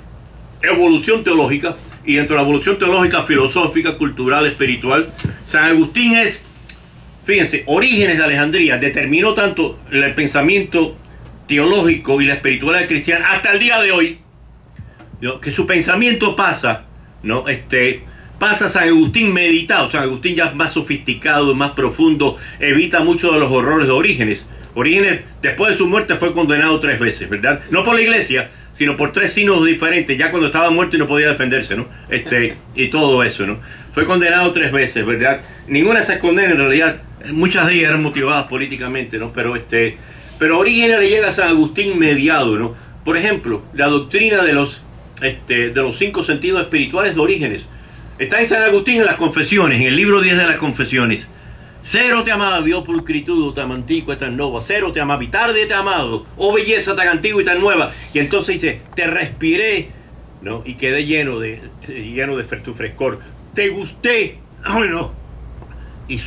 evolución teológica, y dentro de la evolución teológica, filosófica, cultural, espiritual, San Agustín es, fíjense, Orígenes de Alejandría determinó tanto el pensamiento teológico y la espiritualidad cristiana hasta el día de hoy, ¿no?, que su pensamiento pasa, ¿no?, pasa a San Agustín meditado. San Agustín ya es más sofisticado, más profundo, evita muchos de los horrores de Orígenes. Orígenes, después de su muerte, fue condenado 3 veces, ¿verdad? No por la iglesia, sino por 3 sínodos diferentes, ya cuando estaba muerto y no podía defenderse, ¿no? Y todo eso, ¿no? Fue condenado 3 veces, ¿verdad? Ninguna de esas condenas, en realidad, muchas de ellas eran motivadas políticamente, ¿no? Pero Orígenes le llega a San Agustín mediado, ¿no? Por ejemplo, la doctrina de los 5 sentidos espirituales de Orígenes está en San Agustín, en las Confesiones, en el libro 10 de las Confesiones. Cero te amaba, oh pulcritud, tan antigua y tan nova. Cero te amaba, y tarde te amado, oh belleza tan antigua y tan nueva. Y entonces dice, te respiré, ¿no?, y quedé lleno de tu frescor. Te gusté, no, y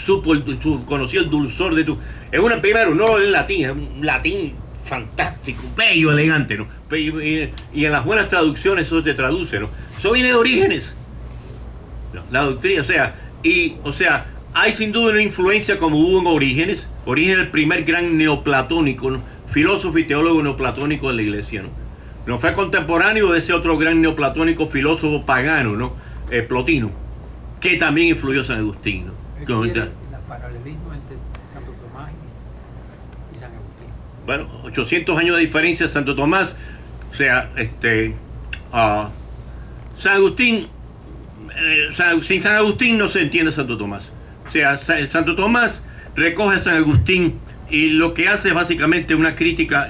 conocí el dulzor de tu... Es primero, no en latín, es un latín fantástico, bello, elegante, ¿no? Y en las buenas traducciones eso te traduce, ¿no? Eso viene de Orígenes. La doctrina, o sea, hay sin duda una influencia como hubo en Orígenes. Orígenes es el primer gran neoplatónico, ¿no?, filósofo y teólogo neoplatónico de la iglesia, ¿no? No fue contemporáneo de ese otro gran neoplatónico filósofo pagano, ¿no?, Plotino, que también influyó a San Agustín, ¿no? El paralelismo entre Santo Tomás y San Agustín. Bueno, 800 años de diferencia. Santo Tomás, o sea, San Agustín, sin San Agustín no se entiende Santo Tomás. O sea, Santo Tomás recoge a San Agustín y lo que hace es básicamente una crítica,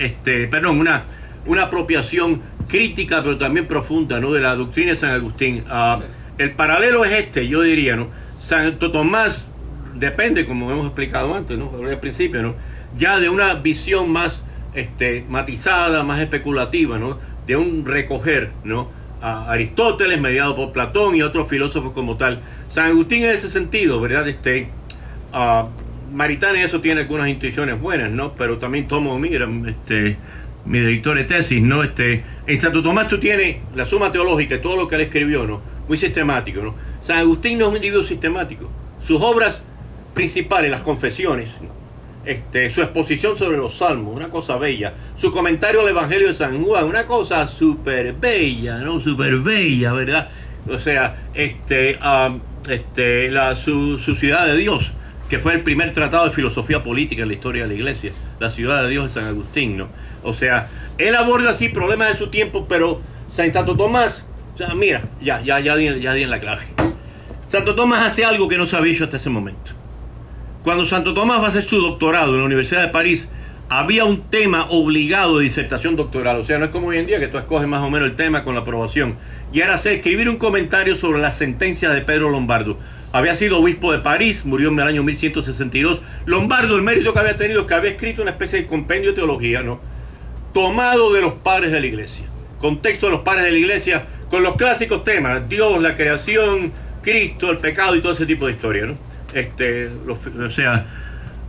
una apropiación crítica, pero también profunda, ¿no?, de la doctrina de San Agustín. El paralelo es yo diría, ¿no? Santo Tomás depende, como hemos explicado antes, ¿no?, al principio, ¿no?, ya de una visión más matizada, más especulativa, ¿no?, de un recoger, ¿no?, a Aristóteles, mediado por Platón y otros filósofos como tal. San Agustín en ese sentido, ¿verdad? Maritani eso tiene algunas intuiciones buenas, ¿no? Pero también tomo, mira, mi director de tesis, ¿no? En Santo Tomás tú tienes la Suma Teológica y todo lo que él escribió, ¿no?, muy sistemático, ¿no? San Agustín no es un individuo sistemático. Sus obras principales, las Confesiones, ¿no?, su exposición sobre los Salmos, una cosa bella. Su comentario al Evangelio de San Juan, una cosa súper bella, ¿no? Súper bella, ¿verdad? O sea, su Ciudad de Dios, que fue el primer tratado de filosofía política en la historia de la iglesia, la Ciudad de Dios de San Agustín, ¿no? O sea, él aborda así problemas de su tiempo, pero Santo Tomás, o sea, mira, ya di en la clave. Santo Tomás hace algo que no se había hecho hasta ese momento. Cuando Santo Tomás va a hacer su doctorado en la Universidad de París, había un tema obligado de disertación doctoral. O sea, no es como hoy en día que tú escoges más o menos el tema con la aprobación. Y era escribir un comentario sobre la sentencia de Pedro Lombardo. Había sido obispo de París, murió en el año 1162. Lombardo, el mérito que había tenido es que había escrito una especie de compendio de teología, ¿no?, tomado de los padres de la iglesia. Contexto de los padres de la iglesia, con los clásicos temas, Dios, la creación, Cristo, el pecado y todo ese tipo de historia, ¿no?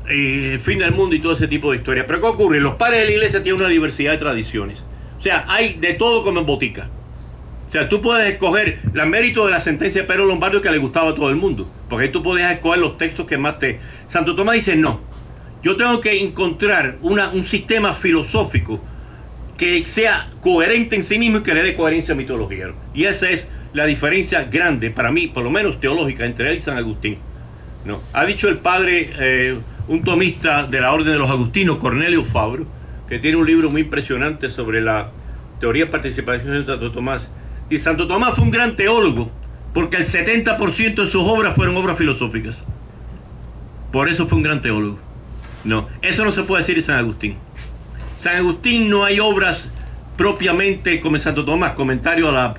El fin del mundo y todo ese tipo de historia. Pero ¿qué ocurre? Los padres de la iglesia tienen una diversidad de tradiciones. O sea, hay de todo como en botica. O sea, tú puedes escoger los méritos de la sentencia de Pedro Lombardo que le gustaba a todo el mundo. Porque ahí tú podías escoger los textos que más te... Santo Tomás dice, no. Yo tengo que encontrar un sistema filosófico que sea coherente en sí mismo y que le dé coherencia a mi teología, ¿no? Y esa es la diferencia grande, para mí, por lo menos teológica, entre él y San Agustín. ¿No? Ha dicho el padre, un tomista de la Orden de los Agustinos, Cornelio Fabro, que tiene un libro muy impresionante sobre la teoría de participación de Santo Tomás. Y Santo Tomás fue un gran teólogo, porque el 70% de sus obras fueron obras filosóficas. Por eso fue un gran teólogo. No, eso no se puede decir de San Agustín. San Agustín no hay obras propiamente como en Santo Tomás, comentario a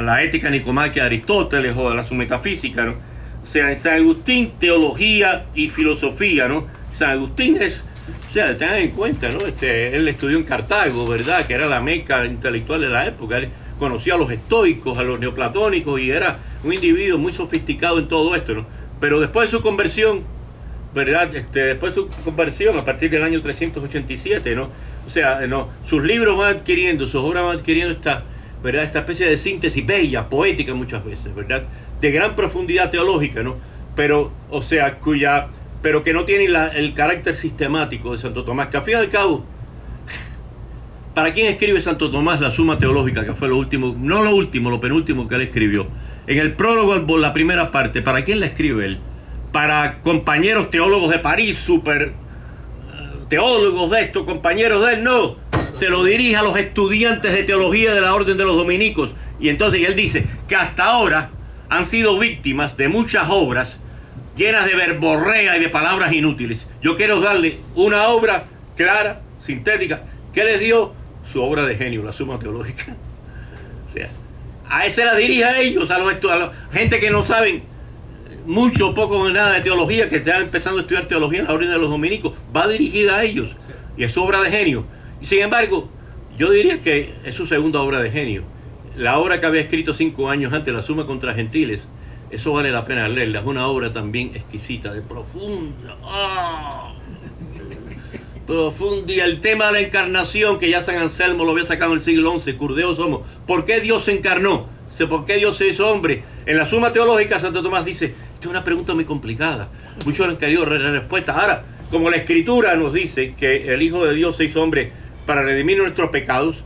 la ética nicomáquia de Aristóteles o a su metafísica, ¿no? O sea, en San Agustín, teología y filosofía, ¿no? San Agustín es, o sea, tengan en cuenta, ¿no? Él estudió en Cartago, ¿verdad? Que era la meca intelectual de la época. Él conocía a los estoicos, a los neoplatónicos, y era un individuo muy sofisticado en todo esto, ¿no? Pero después de su conversión, ¿verdad? Después de su conversión, a partir del año 387, ¿no? O sea, ¿no? Sus libros van adquiriendo, sus obras van adquiriendo ¿verdad? Esta especie de síntesis bella, poética muchas veces, ¿verdad? De gran profundidad teológica, ¿no? Pero, o sea, pero que no tiene el carácter sistemático de Santo Tomás, que al fin y al cabo, ¿para quién escribe Santo Tomás la Suma Teológica, que fue lo último, no lo último, lo penúltimo que él escribió? En el prólogo, la primera parte, ¿para quién la escribe él? Para compañeros teólogos de París, super teólogos de esto, compañeros de él, no. Se lo dirige a los estudiantes de teología de la Orden de los Dominicos. Y entonces él dice que hasta ahora han sido víctimas de muchas obras llenas de verborrea y de palabras inútiles. Yo quiero darle una obra clara, sintética, que les dio su obra de genio, la Suma Teológica. O sea, a ese la dirige a ellos, a la gente que no saben mucho o poco o nada de teología, que están empezando a estudiar teología en la Orden de los Dominicos, va dirigida a ellos, y es su obra de genio. Y sin embargo, yo diría que es su segunda obra de genio. La obra que había escrito 5 años antes, la Suma contra Gentiles, eso vale la pena leerla. Es una obra también exquisita, de profunda. Profunda. Y el tema de la encarnación, que ya San Anselmo lo había sacado en el siglo XI, curdeos somos. ¿Por qué Dios se encarnó? ¿Por qué Dios se hizo hombre? En la Suma Teológica, Santo Tomás dice, esta es una pregunta muy complicada. Muchos han querido respuesta. Ahora, como la Escritura nos dice que el Hijo de Dios se hizo hombre para redimir nuestros pecados,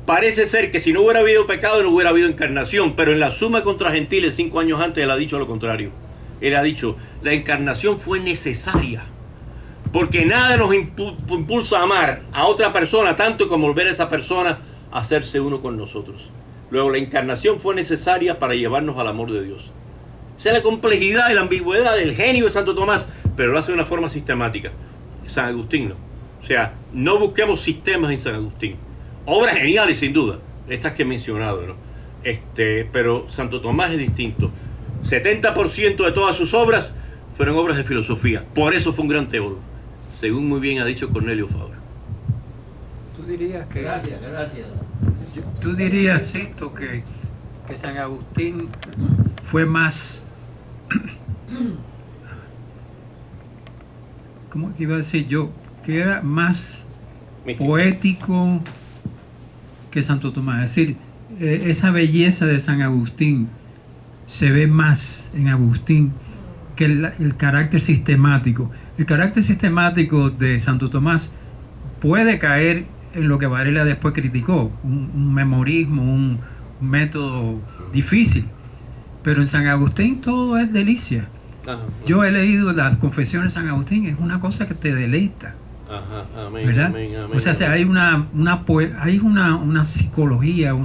parece ser que si no hubiera habido pecado, no hubiera habido encarnación. Pero en la Suma contra Gentiles, 5 años antes, él ha dicho lo contrario. Él ha dicho, la encarnación fue necesaria, porque nada nos impulsa a amar a otra persona tanto como volver a esa persona a hacerse uno con nosotros. Luego, la encarnación fue necesaria para llevarnos al amor de Dios. Esa es la complejidad y la ambigüedad del genio de Santo Tomás, pero lo hace de una forma sistemática. San Agustín no. O sea, no busquemos sistemas en San Agustín. Obras geniales, sin duda, estas que he mencionado, ¿no? Pero Santo Tomás es distinto. 70% de todas sus obras fueron obras de filosofía. Por eso fue un gran teólogo, según muy bien ha dicho Cornelio Fabro. Tú dirías que... Gracias. Tú dirías, Sisto, que San Agustín fue más... ¿Cómo que iba a decir yo? Que era más poético que Santo Tomás. Es decir, esa belleza de San Agustín se ve más en Agustín que el carácter sistemático. El carácter sistemático de Santo Tomás puede caer en lo que Varela después criticó, un memorismo, un método difícil. Pero en San Agustín todo es delicia. Ajá. Yo he leído las confesiones de San Agustín, es una cosa que te deleita. Ajá, amén, ¿Verdad? amén, amén, O sea, hay una psicología.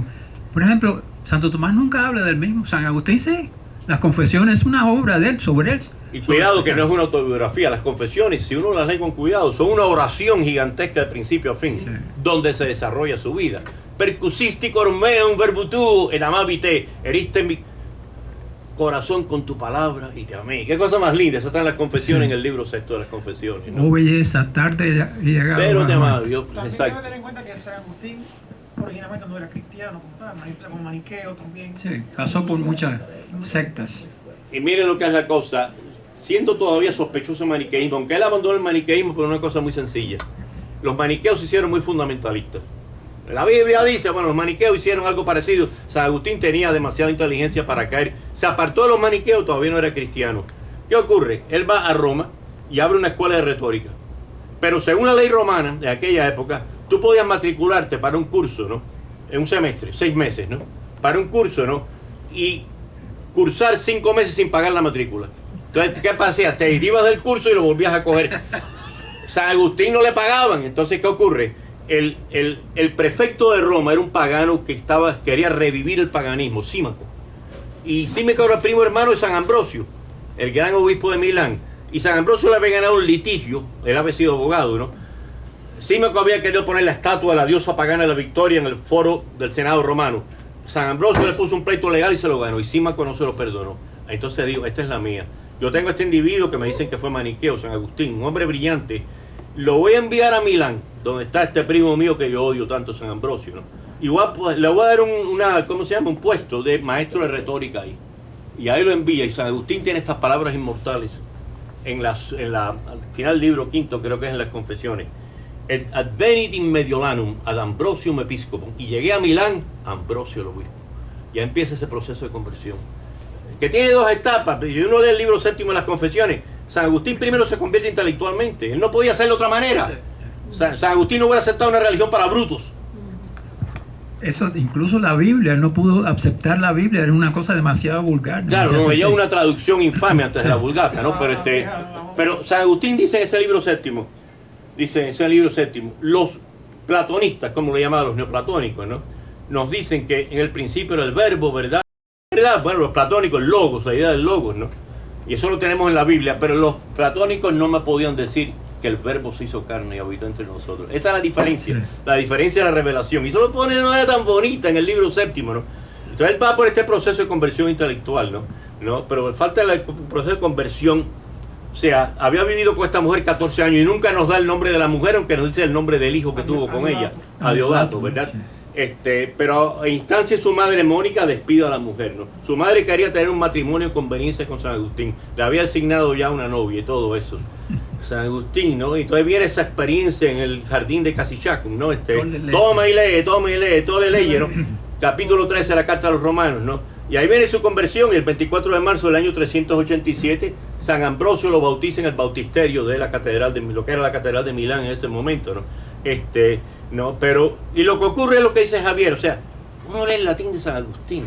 Por ejemplo, Santo Tomás nunca habla del mismo. San Agustín sí. Las confesiones es una obra de él, sobre él. Y cuidado que no es una autobiografía. Las confesiones, si uno las lee con cuidado, son una oración gigantesca de principio a fin, Sí. donde se desarrolla su vida. Percusisti cor meum verbo tu, et amabite, heriste mi corazón con tu palabra y te amé. Qué cosa más linda. Eso está en las confesiones, en el libro sexto de las confesiones, ¿no? Oh, belleza, tarde y llegado. Pero te amaba, También hay que exacto. tener en cuenta que San Agustín originalmente no era cristiano como tal, como maniqueo también. Sí, pasó por muchas sectas. Y miren lo que es la cosa, siendo todavía sospechoso el maniqueísmo, aunque él abandonó el maniqueísmo por una cosa muy sencilla. Los maniqueos se hicieron muy fundamentalistas. La Biblia dice, bueno, los maniqueos hicieron algo parecido. San Agustín tenía demasiada inteligencia para caer. Se apartó de los maniqueos, todavía no era cristiano. ¿Qué ocurre? Él va a Roma y abre una escuela de retórica. Pero según la ley romana de aquella época, tú podías matricularte para un curso, ¿no? En un semestre, 6 meses, ¿no? Para un curso, ¿no? y cursar 5 meses sin pagar la matrícula. Entonces, ¿qué pasaba? Te ibas del curso y lo volvías a coger. San Agustín no le pagaban. Entonces, ¿qué ocurre? El prefecto de Roma era un pagano que quería revivir el paganismo, Símaco. Y Símaco era el primo hermano de San Ambrosio, el gran obispo de Milán. Y San Ambrosio le había ganado un litigio, él había sido abogado, ¿no? Símaco había querido poner la estatua de la diosa pagana de la Victoria en el foro del Senado romano. San Ambrosio le puso un pleito legal y se lo ganó, y Símaco no se lo perdonó. Entonces digo, esta es la mía. Yo tengo este individuo que me dicen que fue maniqueo, San Agustín, un hombre brillante. Lo voy a enviar a Milán, donde está este primo mío que yo odio tanto, San Ambrosio, ¿no? Y le voy a dar ¿cómo se llama? Un puesto de maestro de retórica ahí. Y ahí lo envía, y San Agustín tiene estas palabras inmortales al final del libro quinto, creo que es en las Confesiones. Et advenit in Mediolanum ad Ambrosium episcopum. Y llegué a Milán, Ambrosio el obispo. Ya empieza ese proceso de conversión, que tiene 2 etapas. Si uno lee el libro séptimo de las Confesiones, San Agustín primero se convierte intelectualmente. Él no podía hacerlo de otra manera. San Agustín no hubiera aceptado una religión para brutos. Eso, incluso la Biblia, él no pudo aceptar la Biblia, era una cosa demasiado vulgar. Claro, no veía una traducción infame antes de la Vulgata, ¿no? Pero San Agustín dice en ese libro séptimo, los platonistas, como lo llamaban los neoplatónicos, ¿no? Nos dicen que en el principio era el verbo, ¿verdad? Bueno, los platónicos, el logos, la idea del logos, ¿no? Y eso lo tenemos en la Biblia, pero los platónicos no me podían decir que el verbo se hizo carne y habitó entre nosotros. Esa es la diferencia de la revelación. Y eso lo pone de manera tan bonita en el libro séptimo, ¿no? Entonces él va por este proceso de conversión intelectual, ¿no? Pero falta el proceso de conversión. O sea, había vivido con esta mujer 14 años y nunca nos da el nombre de la mujer, aunque nos dice el nombre del hijo que tuvo con ella, a Deodato, ¿verdad? Pero a instancia de su madre Mónica despide a la mujer, ¿no? Su madre quería tener un matrimonio en conveniencia con San Agustín, le había asignado ya una novia y todo eso. San Agustín, ¿no? Y entonces viene esa experiencia en el jardín de Casillacum, ¿no? Toma y lee, todo le leye, ¿no? Capítulo 13 de la Carta a los Romanos, ¿no? Y ahí viene su conversión, y el 24 de marzo del año 387, San Ambrosio lo bautiza en el bautisterio de la catedral de lo que era la catedral de Milán en ese momento, ¿no? No, pero, y lo que ocurre es lo que dice Javier, o sea, uno lee el latín de San Agustín.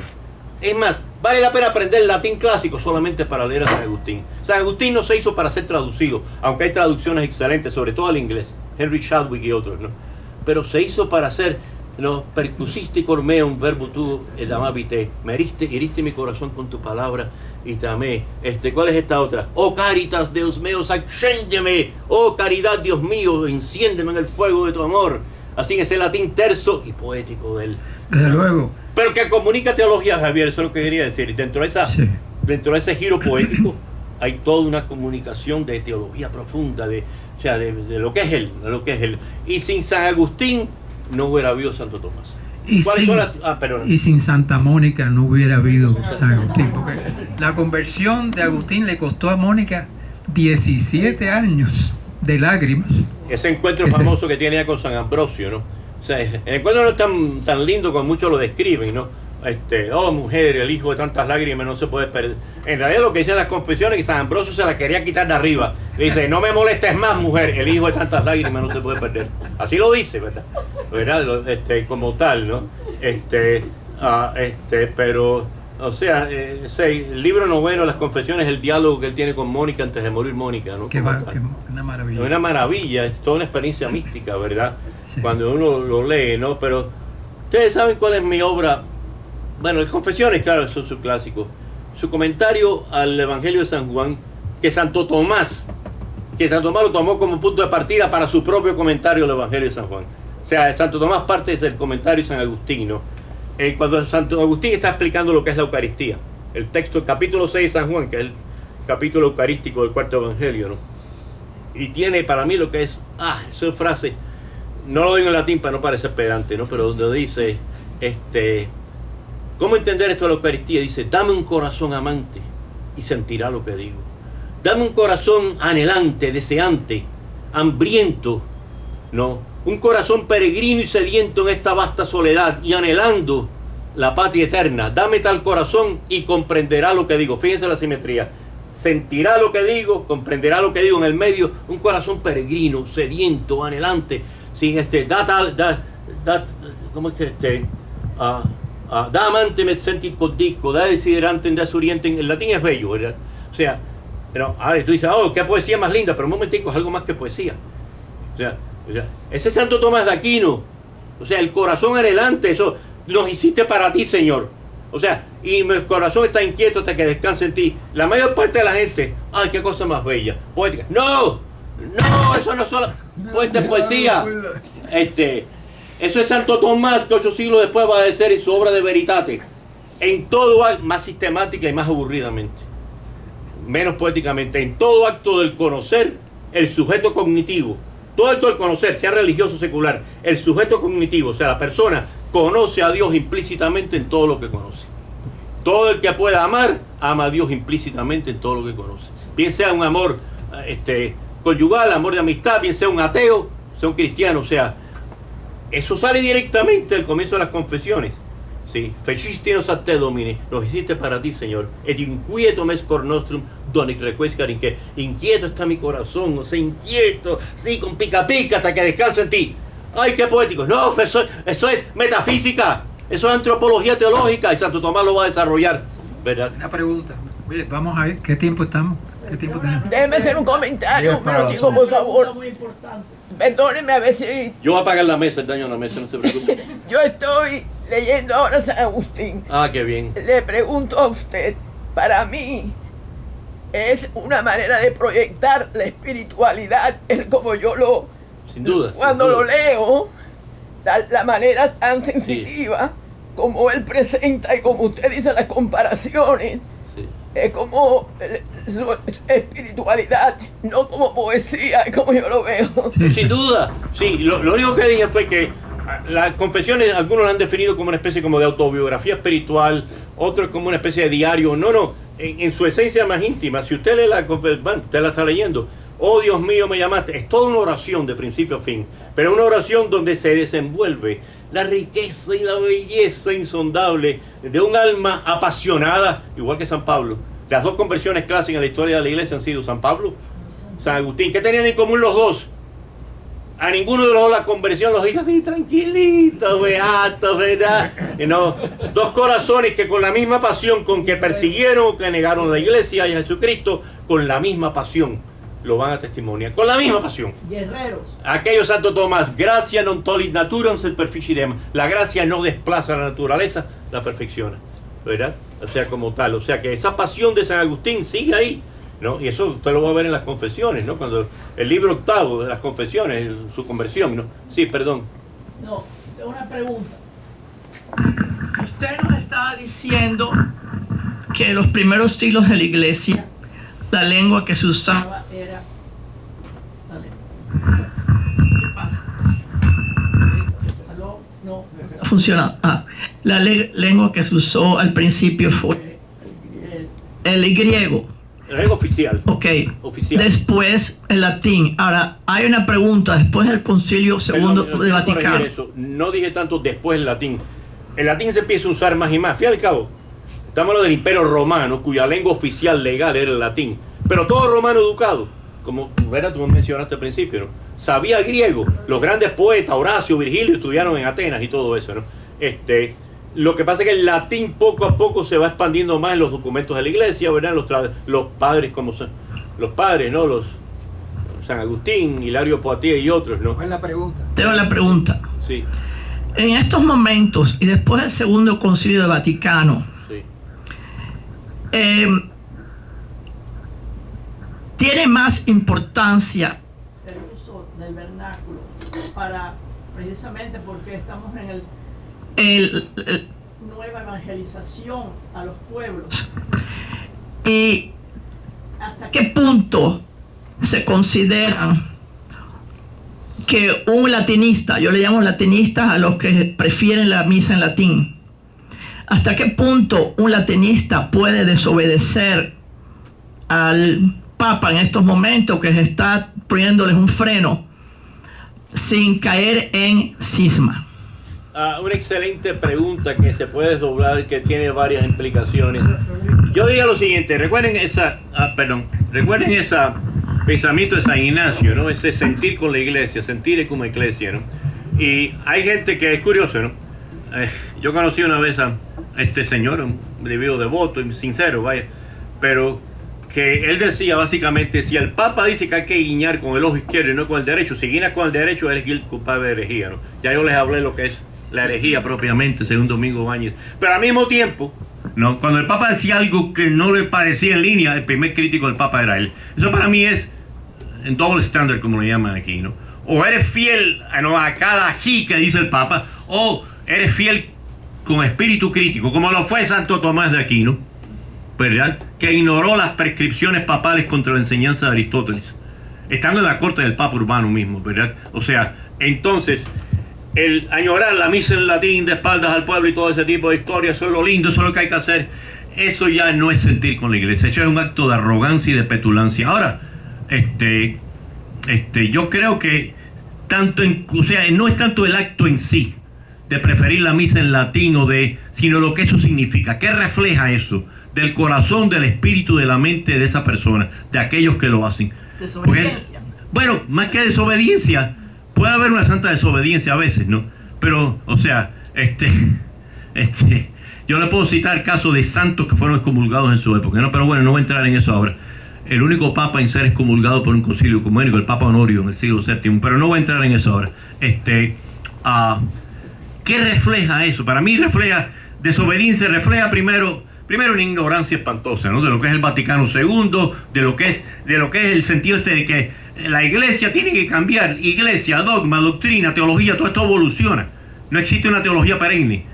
Es más, vale la pena aprender el latín clásico solamente para leer a San Agustín. San Agustín no se hizo para ser traducido, aunque hay traducciones excelentes, sobre todo al inglés, Henry Chadwick y otros, ¿no? Pero se hizo para ser, ¿no? Percusisti cor meum verbo tu et amabite, me heriste mi corazón con tu palabra y te amé. ¿Cuál es esta otra? Oh caritas, Deus mío, accéndeme. Oh caridad, Dios mío, enciéndeme en el fuego de tu amor. Así es el latín terso y poético de él. Desde luego. Pero que comunica teología, Javier, eso es lo que quería decir. Dentro de ese giro poético hay toda una comunicación de teología profunda, de lo que es él, Y sin San Agustín no hubiera habido Santo Tomás. Y sin Santa Mónica no hubiera habido San Agustín, porque la conversión de Agustín le costó a Mónica 17 años de lágrimas. Ese encuentro famoso que tiene con San Ambrosio, ¿no? O sea, el encuentro no es tan lindo como muchos lo describen, ¿no? Oh mujer, el hijo de tantas lágrimas no se puede perder. En realidad lo que dicen las confesiones es que San Ambrosio se la quería quitar de arriba. Le dice, no me molestes más, mujer, el hijo de tantas lágrimas no se puede perder. Así lo dice, ¿verdad? Como tal, ¿no? Pero, o sea, el libro noveno, las confesiones, el diálogo que él tiene con Mónica antes de morir Mónica, ¿no? Una maravilla. Una maravilla, es toda una experiencia mística, ¿verdad? Sí. Cuando uno lo lee, ¿no? Pero, ¿ustedes saben cuál es mi obra? Bueno, las confesiones, claro, eso es su clásico. Su comentario al Evangelio de San Juan, que Santo Tomás lo tomó como punto de partida para su propio comentario al Evangelio de San Juan. O sea, Santo Tomás parte desde el comentario de San Agustín, ¿no? Cuando Santo Agustín está explicando lo que es la Eucaristía, el texto, el capítulo 6 de San Juan, que es el capítulo eucarístico del cuarto Evangelio, ¿no? Y tiene para mí lo que es, esa frase, no lo digo en latín para no parecer pedante, ¿no? Pero donde dice, ¿cómo entender esto de la Eucaristía? Dice, dame un corazón amante y sentirá lo que digo. Dame un corazón anhelante, deseante, hambriento, ¿no? Un corazón peregrino y sediento en esta vasta soledad y anhelando la patria eterna. Dame tal corazón y comprenderá lo que digo. Fíjense la simetría. Sentirá lo que digo, comprenderá lo que digo. En el medio, un corazón peregrino, sediento, anhelante. Sí, ¿cómo es que da amante me sentir contigo, da desiderante en desorienten. El latín es bello, ¿verdad? O sea, pero ahora tú dices, oh, qué poesía más linda, pero un momentico, es algo más que poesía. O sea, ese Santo Tomás de Aquino, o sea, el corazón adelante, eso nos hiciste para ti, Señor. O sea, y mi corazón está inquieto hasta que descanse en ti. La mayor parte de la gente, ay, qué cosa más bella, poética. No, eso no es solo poesía. Eso es Santo Tomás, que 8 siglos después va a decir en su obra de Veritate, en todo acto, más sistemática y más aburridamente, menos poéticamente, en todo acto del conocer, el sujeto cognitivo, todo acto del conocer, sea religioso o secular, el sujeto cognitivo, o sea, la persona conoce a Dios implícitamente en todo lo que conoce. Todo el que pueda amar, ama a Dios implícitamente en todo lo que conoce. Bien sea un amor conyugal, amor de amistad, bien sea un ateo, sea un cristiano, o sea, eso sale directamente del comienzo de las confesiones. Sí, fecistinos a te domine, nos hiciste para ti, Señor. Et inquieto mes cor nostrum, donic requiescar in que inquieto está mi corazón, o sea, inquieto, sí, con pica pica hasta que descanse en ti. Ay, qué poético. No, eso es metafísica, eso es antropología teológica y Santo Tomás lo va a desarrollar, ¿verdad? Una pregunta. Oye, vamos a ver, ¿qué tiempo estamos? ¿Qué tiempo tenemos? Déjeme hacer un comentario, pero digo, por favor. Muy importante. Perdóneme a ver si... Yo voy a pagar la mesa, el daño a la mesa, no se preocupe. Yo estoy leyendo ahora San Agustín. Ah, qué bien. Le pregunto a usted, para mí es una manera de proyectar la espiritualidad, como yo lo... Sin duda. Cuando lo leo, la manera tan sensitiva, como él presenta y como usted dice las comparaciones, es como su espiritualidad, no como poesía, como yo lo veo. Sin duda, sí. Lo único que dije fue que las confesiones, algunos la han definido como una especie como de autobiografía espiritual, otros como una especie de diario. No, en su esencia más íntima. Si usted lee la confesión, bueno, usted la está leyendo, oh Dios mío me llamaste, es toda una oración de principio a fin, pero una oración donde se desenvuelve la riqueza y la belleza insondable de un alma apasionada, igual que San Pablo. Las dos conversiones clásicas en la historia de la iglesia han sido San Pablo, San Agustín. ¿Qué tenían en común los dos? A ninguno de los dos la conversión los hizo así tranquilitos, beatos, ¿verdad? No, dos corazones que con la misma pasión con que persiguieron, que negaron la iglesia y a Jesucristo, con la misma pasión lo van a testimoniar, con la misma pasión. Guerreros. Aquello Santo Tomás, gracia non tolit naturam sed perficiem. La gracia no desplaza la naturaleza, la perfecciona, ¿verdad? O sea, como tal, o sea que esa pasión de San Agustín sigue ahí, ¿no? Y eso usted lo va a ver en las confesiones, ¿no? Cuando el libro 8 de las confesiones, su conversión, ¿no? Sí, perdón. No, tengo una pregunta. Usted nos estaba diciendo que en los primeros siglos de la iglesia la lengua que se usaba era... ¿Qué pasa? ¿Aló? No, está funcionando. La lengua que se usó al principio fue el griego. La lengua oficial. Ok. Oficial. Después el latín. Ahora, hay una pregunta. Después del Concilio Segundo de Vaticano. Eso. No dije tanto después el latín. El latín se empieza a usar más y más. Fíjate al cabo. Estamos hablando del Imperio Romano, cuya lengua oficial legal era el latín. Pero todo romano educado, como tú mencionaste al principio, ¿no? Sabía griego. Los grandes poetas, Horacio, Virgilio, estudiaron en Atenas y todo eso, ¿no? Lo que pasa es que el latín poco a poco se va expandiendo más en los documentos de la iglesia, ¿verdad? Los padres, los padres, ¿no? Los San Agustín, Hilario Poitiers y otros, ¿no? ¿Cuál es la pregunta? Tengo la pregunta. Sí. En estos momentos y después del Segundo Concilio de Vaticano, Sí. ¿Tiene más importancia el uso del vernáculo para precisamente porque estamos en el nueva evangelización a los pueblos? ¿Y hasta qué punto se consideran que un latinista, yo le llamo latinistas a los que prefieren la misa en latín, hasta qué punto un latinista puede desobedecer al Papa en estos momentos que se está poniéndoles un freno sin caer en cisma? Una excelente pregunta que se puede desdoblar, que tiene varias implicaciones. Yo diría lo siguiente, recuerden ese pensamiento de San Ignacio, ¿no? Ese sentir con la iglesia, sentir como iglesia, ¿no? Y hay gente que es curiosa, ¿no? yo conocí una vez a este señor, un individuo devoto y sincero, vaya, pero que él decía básicamente, si el Papa dice que hay que guiñar con el ojo izquierdo y no con el derecho, si guiñas con el derecho eres culpable de herejía, ¿no? Ya yo les hablé lo que es la herejía propiamente, según Domingo Báñez. Pero al mismo tiempo, ¿no? Cuando el Papa decía algo que no le parecía en línea, el primer crítico del Papa era él. Eso para mí es en doble estándar, como lo llaman aquí, ¿no? O eres fiel a cada ají que dice el Papa, o eres fiel con espíritu crítico, como lo fue Santo Tomás de Aquino, ¿verdad? Que ignoró las prescripciones papales contra la enseñanza de Aristóteles, estando en la corte del Papa Urbano mismo, ¿verdad? O sea, entonces, el añorar la misa en latín de espaldas al pueblo y todo ese tipo de historias, eso es lo lindo, eso es lo que hay que hacer. Eso ya no es sentir con la iglesia, eso es un acto de arrogancia y de petulancia. Ahora, yo creo que no es tanto el acto en sí de preferir la misa en latín sino lo que eso significa. ¿Qué refleja eso? Del corazón, del espíritu, de la mente de esa persona, de aquellos que lo hacen. Desobediencia. Bueno, más que desobediencia, puede haber una santa desobediencia a veces, ¿no? Pero, o sea, yo le puedo citar casos de santos que fueron excomulgados en su época, ¿no? Pero bueno, no voy a entrar en eso ahora. El único papa en ser excomulgado por un concilio ecuménico, el Papa Honorio en el siglo VII, pero no voy a entrar en eso ahora. ¿Qué refleja eso? Para mí refleja desobediencia, refleja primero una ignorancia espantosa, ¿no? De lo que es el Vaticano II, de lo que es el sentido de que la iglesia tiene que cambiar. Iglesia, dogma, doctrina, teología, todo esto evoluciona. No existe una teología perenne.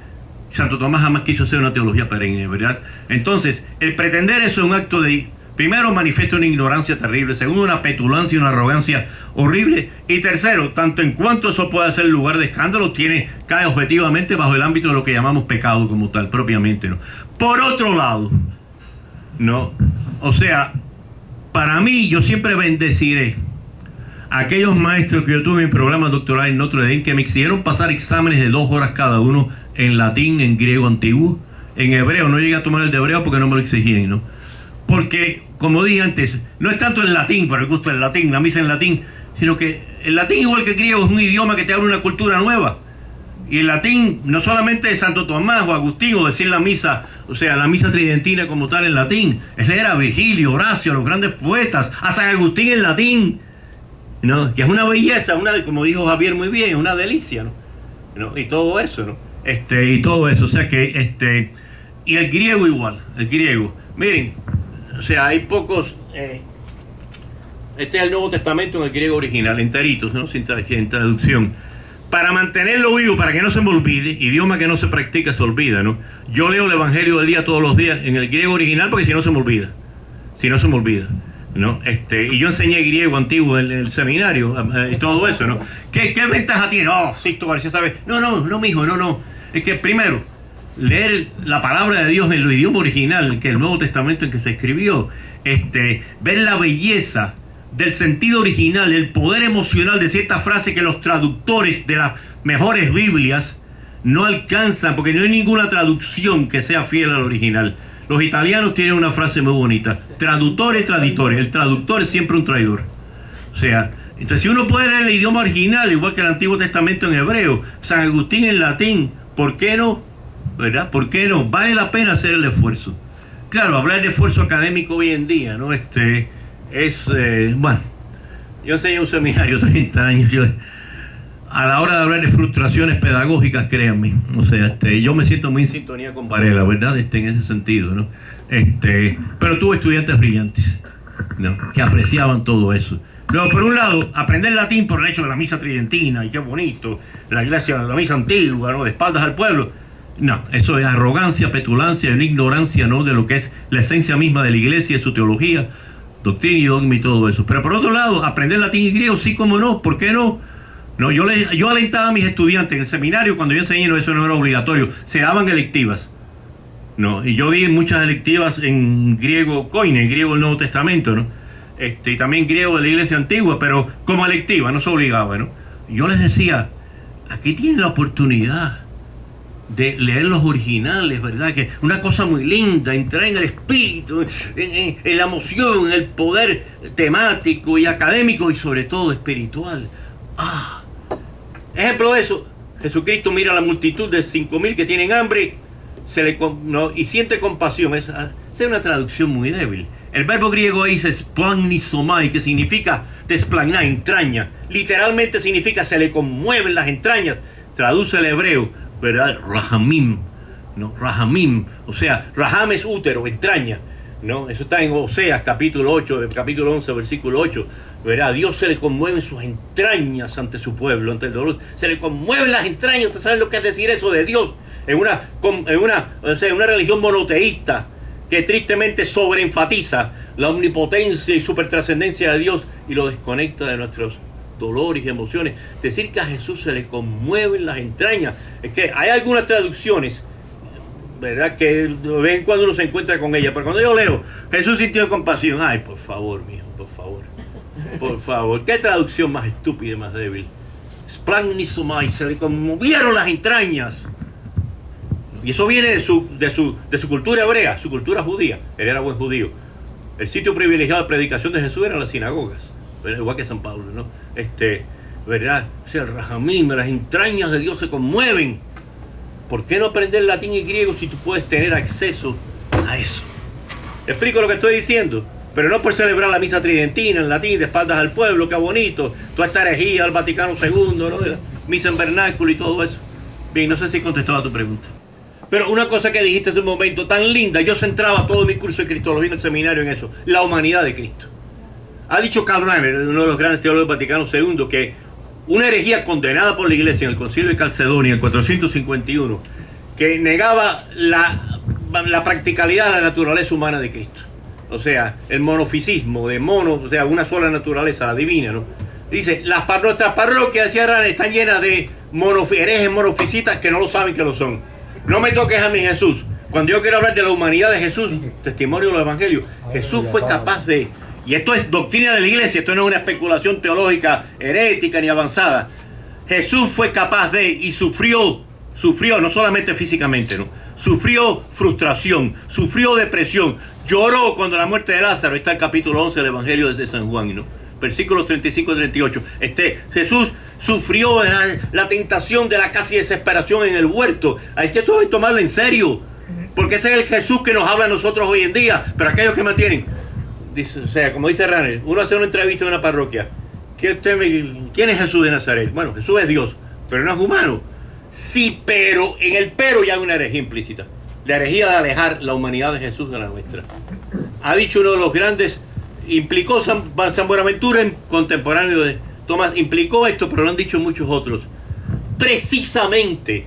Santo Tomás jamás quiso hacer una teología perenne, ¿verdad? Entonces, el pretender eso es un acto de, primero, manifiesta una ignorancia terrible, segundo, una petulancia y una arrogancia horrible, y tercero, tanto en cuanto eso puede ser lugar de escándalo, cae objetivamente bajo el ámbito de lo que llamamos pecado como tal, propiamente, ¿no? Por otro lado, ¿no? O sea, para mí, yo siempre bendeciré a aquellos maestros que yo tuve en mi programa doctoral en Notre Dame, que me exigieron pasar exámenes de 2 horas cada uno, en latín, en griego antiguo, en hebreo. No llegué a tomar el de hebreo porque no me lo exigían, ¿no? Porque, como dije antes, no es tanto el latín, por el gusto del latín, la misa en latín, sino que el latín, igual que el griego, es un idioma que te abre una cultura nueva. Y el latín, no solamente de Santo Tomás o Agustín, o decir la misa, o sea, la misa tridentina como tal en latín, es leer a Virgilio, Horacio, a los grandes poetas, a San Agustín en latín, ¿no? Que es una belleza, como dijo Javier muy bien, una delicia, ¿no? Y todo eso, ¿no? Y todo eso, o sea que, y el griego igual, el griego. Miren, o sea, hay pocos, este es el Nuevo Testamento en el griego original, enteritos, ¿no? Sin traducción. Para mantenerlo vivo, para que no se me olvide, idioma que no se practica se olvida, ¿no? Yo leo el Evangelio del día todos los días en el griego original porque si no se me olvida, ¿no? Y yo enseñé griego antiguo en el seminario y todo eso, ¿no? ¿Qué ventaja tiene? Oh, Sixto García sabe. No, mijo, no. Es que primero, leer la palabra de Dios en el idioma original, que es el Nuevo Testamento en que se escribió, ver la belleza del sentido original, el poder emocional de cierta frase que los traductores de las mejores Biblias no alcanzan, porque no hay ninguna traducción que sea fiel al original. Los italianos tienen una frase muy bonita: traduttore, traditore. El traductor es siempre un traidor. O sea, entonces si uno puede leer el idioma original, igual que el Antiguo Testamento en hebreo, San Agustín en latín, ¿por qué no? ¿Verdad? ¿Por qué no? Vale la pena hacer el esfuerzo. Claro, hablar de esfuerzo académico hoy en día, ¿no? Bueno, yo enseñé un seminario 30 años. A la hora de hablar de frustraciones pedagógicas, créanme, o sea, yo me siento muy en sintonía con Varela, ¿verdad? En ese sentido, ¿no? Pero tuve estudiantes brillantes, ¿no? Que apreciaban todo eso. Luego, por un lado, aprender latín por el hecho de la misa tridentina, y qué bonito, la iglesia, la misa antigua, ¿no? De espaldas al pueblo. No, eso es arrogancia, petulancia, una ignorancia, ¿no? De lo que es la esencia misma de la iglesia, de su teología, doctrina y dogma y todo eso. Pero por otro lado, aprender latín y griego, sí, como no, ¿por qué no? No, yo alentaba a mis estudiantes en el seminario, cuando yo enseñé, eso no era obligatorio, se daban electivas, ¿no? Y yo di muchas electivas en griego koine, griego del Nuevo Testamento, ¿no? Y también griego de la iglesia antigua, pero como electiva, no se obligaba, ¿no? Y yo les decía, aquí tienen la oportunidad de leer los originales, ¿verdad? Que una cosa muy linda, entrar en el espíritu, en la emoción, en el poder temático y académico y sobre todo espiritual. Ejemplo de eso, Jesucristo mira a la multitud de 5.000 que tienen hambre y siente compasión. Es una traducción muy débil. El verbo griego ahí es splanizomai, que significa desplanar, entraña. Literalmente significa se le conmueven las entrañas. Traduce el hebreo, ¿verdad? Rahamim, ¿no? Rahamim, o sea, Raham es útero, entraña, ¿no? Eso está en Oseas, capítulo 8, capítulo 11, versículo 8. ¿Verdad? Dios se le conmueven sus entrañas ante su pueblo, ante el dolor. Se le conmueven las entrañas. ¿Usted sabe lo que es decir eso de Dios? En una religión monoteísta que tristemente sobreenfatiza la omnipotencia y supertrascendencia de Dios y lo desconecta de nuestros dolores y emociones. Decir que a Jesús se le conmueven las entrañas. Es que hay algunas traducciones, ¿verdad?, que de vez en cuando uno se encuentra con ellas. Pero cuando yo leo, Jesús sintió compasión. Ay, por favor, mijo, por favor. Por favor, qué traducción más estúpida y más débil. Splanizomai, se le conmovieron las entrañas. Y eso viene de su cultura hebrea, su cultura judía. Él era buen judío. El sitio privilegiado de predicación de Jesús eran las sinagogas, ¿verdad? Igual que San Pablo, ¿no? ¿Verdad? O sea, el Rahamim, las entrañas de Dios se conmueven. ¿Por qué no aprender latín y griego si tú puedes tener acceso a eso? ¿Explico lo que estoy diciendo? Pero no por celebrar la misa tridentina en latín, de espaldas al pueblo, qué bonito. Toda esta herejía del Vaticano II, ¿no? De la misa en vernáculo y todo eso. Bien, no sé si he contestado a tu pregunta. Pero una cosa que dijiste hace un momento tan linda, yo centraba todo mi curso de Cristología en el seminario en eso, la humanidad de Cristo. Ha dicho Karl Rahner, uno de los grandes teólogos del Vaticano II, que una herejía condenada por la Iglesia en el Concilio de Calcedonia en 451, que negaba la practicalidad de la naturaleza humana de Cristo. O sea, el monofisismo de mono, o sea, una sola naturaleza, la divina, ¿no? Dice, nuestras parroquias, decía Rahner, están llenas de herejes monofisitas que no lo saben que lo son. No me toques a mi Jesús. Cuando yo quiero hablar de la humanidad de Jesús, testimonio de los evangelios, Jesús fue capaz de, y esto es doctrina de la Iglesia, esto no es una especulación teológica herética ni avanzada. Jesús fue capaz de, y sufrió, no solamente físicamente, ¿no? Sufrió frustración, sufrió depresión, lloró cuando la muerte de Lázaro. Está el capítulo 11 del Evangelio de San Juan, ¿no? Versículos 35 y 38. Jesús sufrió la tentación de la casi desesperación en el huerto. Hay que tomarlo en serio, porque ese es el Jesús que nos habla a nosotros hoy en día. Pero aquellos que mantienen, dice, o sea, como dice Rahner, uno hace una entrevista en una parroquia. ¿Quién es Jesús de Nazaret? Bueno, Jesús es Dios, pero no es humano. Sí, pero en el pero ya hay una herejía implícita. La herejía de alejar la humanidad de Jesús de la nuestra. Ha dicho uno de los grandes, implicó San Buenaventura, en contemporáneo de Tomás, implicó esto, pero lo han dicho muchos otros. Precisamente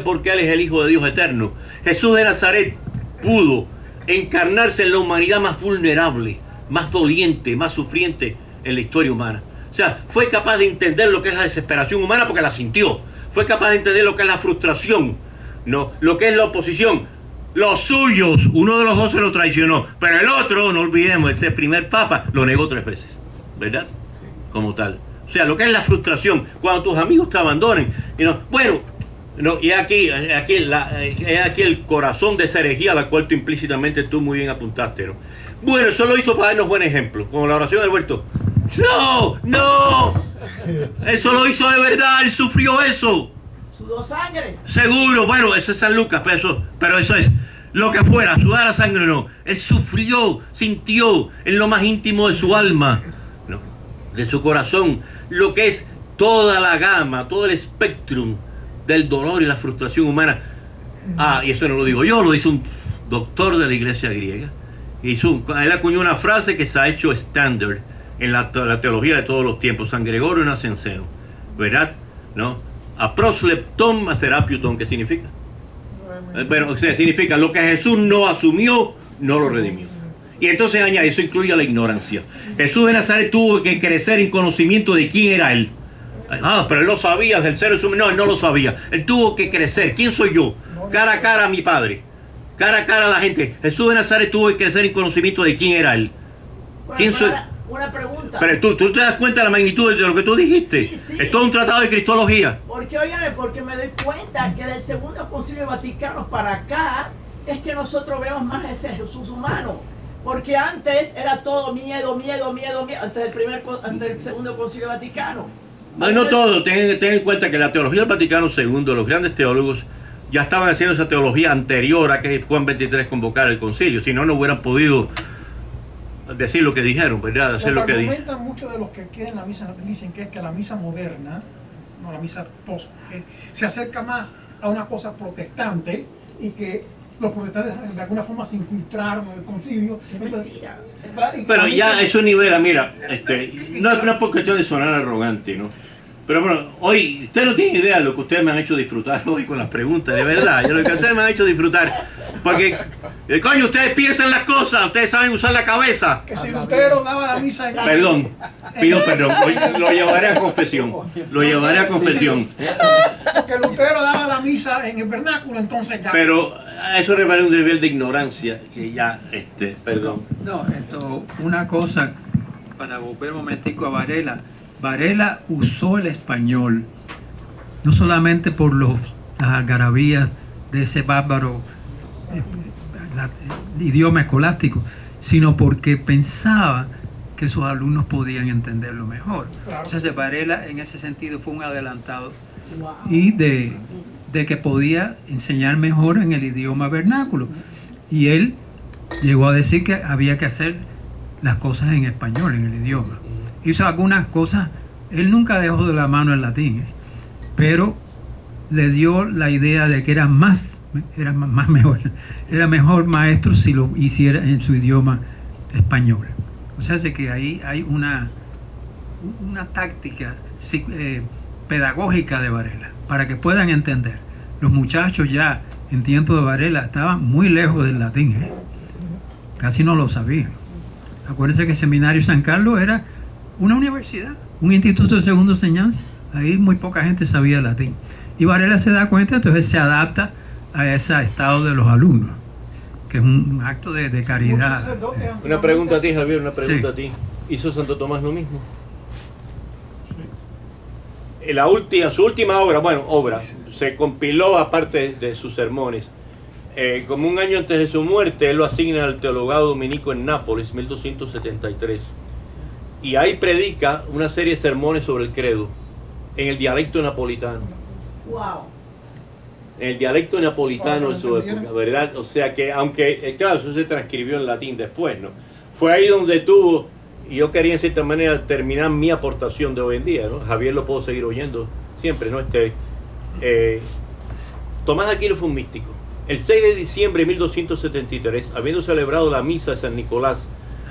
porque Él es el Hijo de Dios eterno. Jesús de Nazaret pudo encarnarse en la humanidad más vulnerable, más doliente, más sufriente en la historia humana. O sea, fue capaz de entender lo que es la desesperación humana porque la sintió. Fue capaz de entender lo que es la frustración, ¿no? Lo que es la oposición. Los suyos, uno de los dos se lo traicionó, pero el otro, no olvidemos, ese primer papa lo negó 3 veces, ¿verdad? Como tal. O sea, lo que es la frustración, cuando tus amigos te abandonan. Y aquí el corazón de esa herejía a la cual tú implícitamente tú muy bien apuntaste, ¿no? Bueno, eso lo hizo para darnos buen ejemplo, como la oración del huerto. ¡No! Eso lo hizo de verdad, Él sufrió eso. ¿Sudó sangre? Seguro, bueno, eso es San Lucas, pero eso es lo que fuera, sudar la sangre no. Él sufrió, sintió en lo más íntimo de su alma, ¿no? De su corazón, lo que es toda la gama, todo el espectrum del dolor y la frustración humana. Y eso no lo digo yo, lo dice un doctor de la iglesia griega. Él acuñó una frase que se ha hecho estándar en la teología de todos los tiempos, San Gregorio Nacianceno, ¿verdad? ¿No? Aproslepton materapiuton, ¿qué significa? Bueno, significa lo que Jesús no asumió, no lo redimió. Y entonces añade, eso incluye la ignorancia. Jesús de Nazaret tuvo que crecer en conocimiento de quién era Él. Pero Él lo sabía del ser humano. No, Él no lo sabía. Él tuvo que crecer. ¿Quién soy yo? Cara a cara a mi Padre. Cara a cara a la gente. Jesús de Nazaret tuvo que crecer en conocimiento de quién era Él. ¿Quién soy? Una pregunta. Pero tú te das cuenta de la magnitud de lo que tú dijiste. Sí. Es todo un tratado de cristología. Porque me doy cuenta que del Segundo Concilio Vaticano para acá es que nosotros vemos más ese Jesús humano. Porque antes era todo miedo. Antes del Segundo Concilio Vaticano. No todo, ten en cuenta que la teología del Vaticano II, los grandes teólogos, ya estaban haciendo esa teología anterior a que Juan 23 convocara el concilio, si no, no hubieran podido decir lo que dijeron, ¿verdad? Hacer lo que dijeron. Argumentan muchos de los que quieren la misa, dicen que es que la misa moderna, no la misa post, se acerca más a una cosa protestante y que los protestantes de alguna forma se infiltraron en el concilio. Pero ya eso nivela, mira, no es por cuestión de sonar arrogante, ¿no? Pero bueno, hoy, ustedes no tienen idea de lo que ustedes me han hecho disfrutar hoy con las preguntas, de verdad, lo que ustedes me han hecho disfrutar. Porque, coño, ustedes piensan las cosas, ustedes saben usar la cabeza. Que si Lutero daba la misa en... Perdón, pido perdón, lo llevaré a confesión, lo llevaré a confesión. Porque Lutero daba la misa en el vernáculo, entonces ya... Pero a eso revela un nivel de ignorancia que ya, perdón. No, una cosa, para volver un momentico a Varela. Varela usó el español, no solamente por las algarabías de ese bárbaro idioma escolástico, sino porque pensaba que sus alumnos podían entenderlo mejor. Claro. Entonces Varela en ese sentido fue un adelantado y de que podía enseñar mejor en el idioma vernáculo. Y él llegó a decir que había que hacer las cosas en español, en el idioma. Hizo algunas cosas, él nunca dejó de la mano el latín, pero le dio la idea de que era mejor maestro si lo hiciera en su idioma español. O sea, que ahí hay una táctica pedagógica de Varela para que puedan entender. Los muchachos ya en tiempo de Varela estaban muy lejos del latín, casi no lo sabían. Acuérdense que el Seminario San Carlos era una universidad, un instituto de segunda enseñanza. Ahí muy poca gente sabía latín. Y Varela se da cuenta, entonces se adapta a ese estado de los alumnos, que es un acto de caridad. Una pregunta a ti, Javier, una pregunta Sí. a ti. ¿Hizo Santo Tomás lo mismo? Su última obra, se compiló aparte de sus sermones. Como un año antes de su muerte, él lo asigna al teologado dominico en Nápoles, 1273. Y ahí predica una serie de sermones sobre el credo, en el dialecto napolitano. Wow. En el dialecto napolitano de su época, ¿verdad? O sea que, aunque, claro, eso se transcribió en latín después, ¿no? Fue ahí donde tuvo, y yo quería en cierta manera terminar mi aportación de hoy en día, ¿no? Javier lo puedo seguir oyendo siempre, ¿no? Tomás de Aquino fue un místico. El 6 de diciembre de 1273, habiendo celebrado la misa de San Nicolás,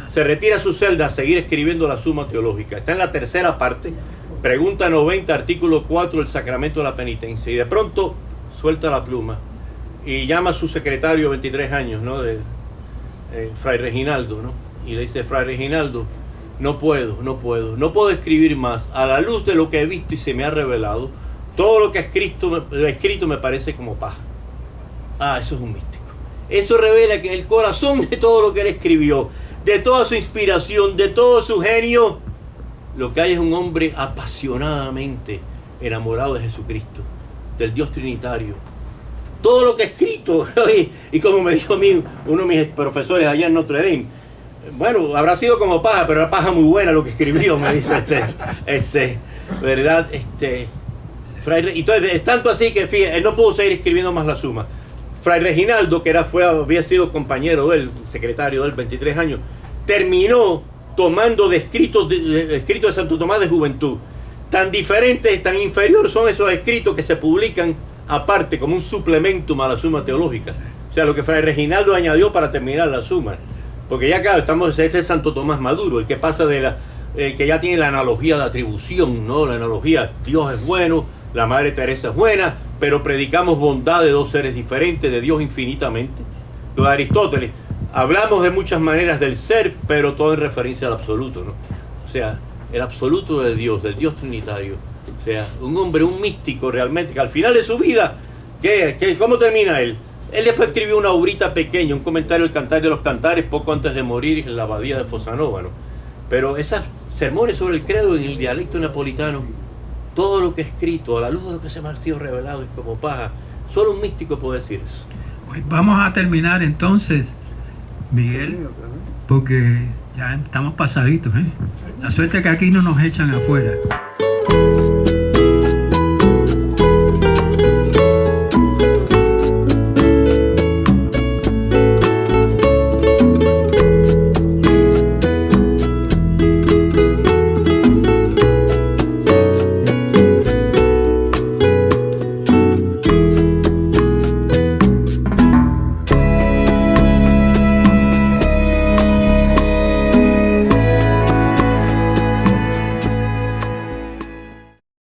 se retira a su celda a seguir escribiendo la Suma Teológica. Está en la tercera parte, pregunta 90, artículo 4 del Sacramento de la Penitencia. Y de pronto suelta la pluma y llama a su secretario, 23 años, ¿no? Fray Reginaldo, ¿no? Y le dice: Fray Reginaldo, no puedo escribir más. A la luz de lo que he visto y se me ha revelado, todo lo que he escrito me parece como paja. Eso es un místico. Eso revela que en el corazón de todo lo que él escribió, de toda su inspiración, de todo su genio, lo que hay es un hombre apasionadamente enamorado de Jesucristo, del Dios Trinitario. Todo lo que ha escrito, y como me dijo a mí uno de mis profesores allá en Notre Dame, bueno, habrá sido como paja, pero era paja muy buena lo que escribió, me dice ¿verdad? Entonces, es tanto así que, fíjate, él no pudo seguir escribiendo más la Suma. Fray Reginaldo, que había sido compañero del secretario del 23 años, terminó tomando de escritos de Santo Tomás de juventud. Tan diferentes, tan inferiores son esos escritos que se publican aparte como un suplemento a la Suma Teológica. O sea, lo que Fray Reginaldo añadió para terminar la Suma. Porque ya, claro, este es Santo Tomás Maduro, el que pasa que ya tiene la analogía de atribución, ¿no? La analogía, Dios es bueno, la Madre Teresa es buena, pero predicamos bondad de dos seres diferentes, de Dios infinitamente. Lo de Aristóteles, hablamos de muchas maneras del ser, pero todo en referencia al absoluto, ¿no? O sea, el absoluto de Dios, del Dios trinitario. O sea, un hombre, un místico realmente, que al final de su vida, ¿cómo termina él? Él después escribió una obrita pequeña, un comentario del Cantar de los Cantares, poco antes de morir en la abadía de Fosanova, ¿no? Pero esas sermones sobre el credo en el dialecto napolitano, todo lo que he escrito, a la luz de lo que se me ha sido revelado, es como paja. Solo un místico puede decir eso. Vamos a terminar entonces, Miguel, porque ya estamos pasaditos, ¿eh? La suerte es que aquí no nos echan afuera.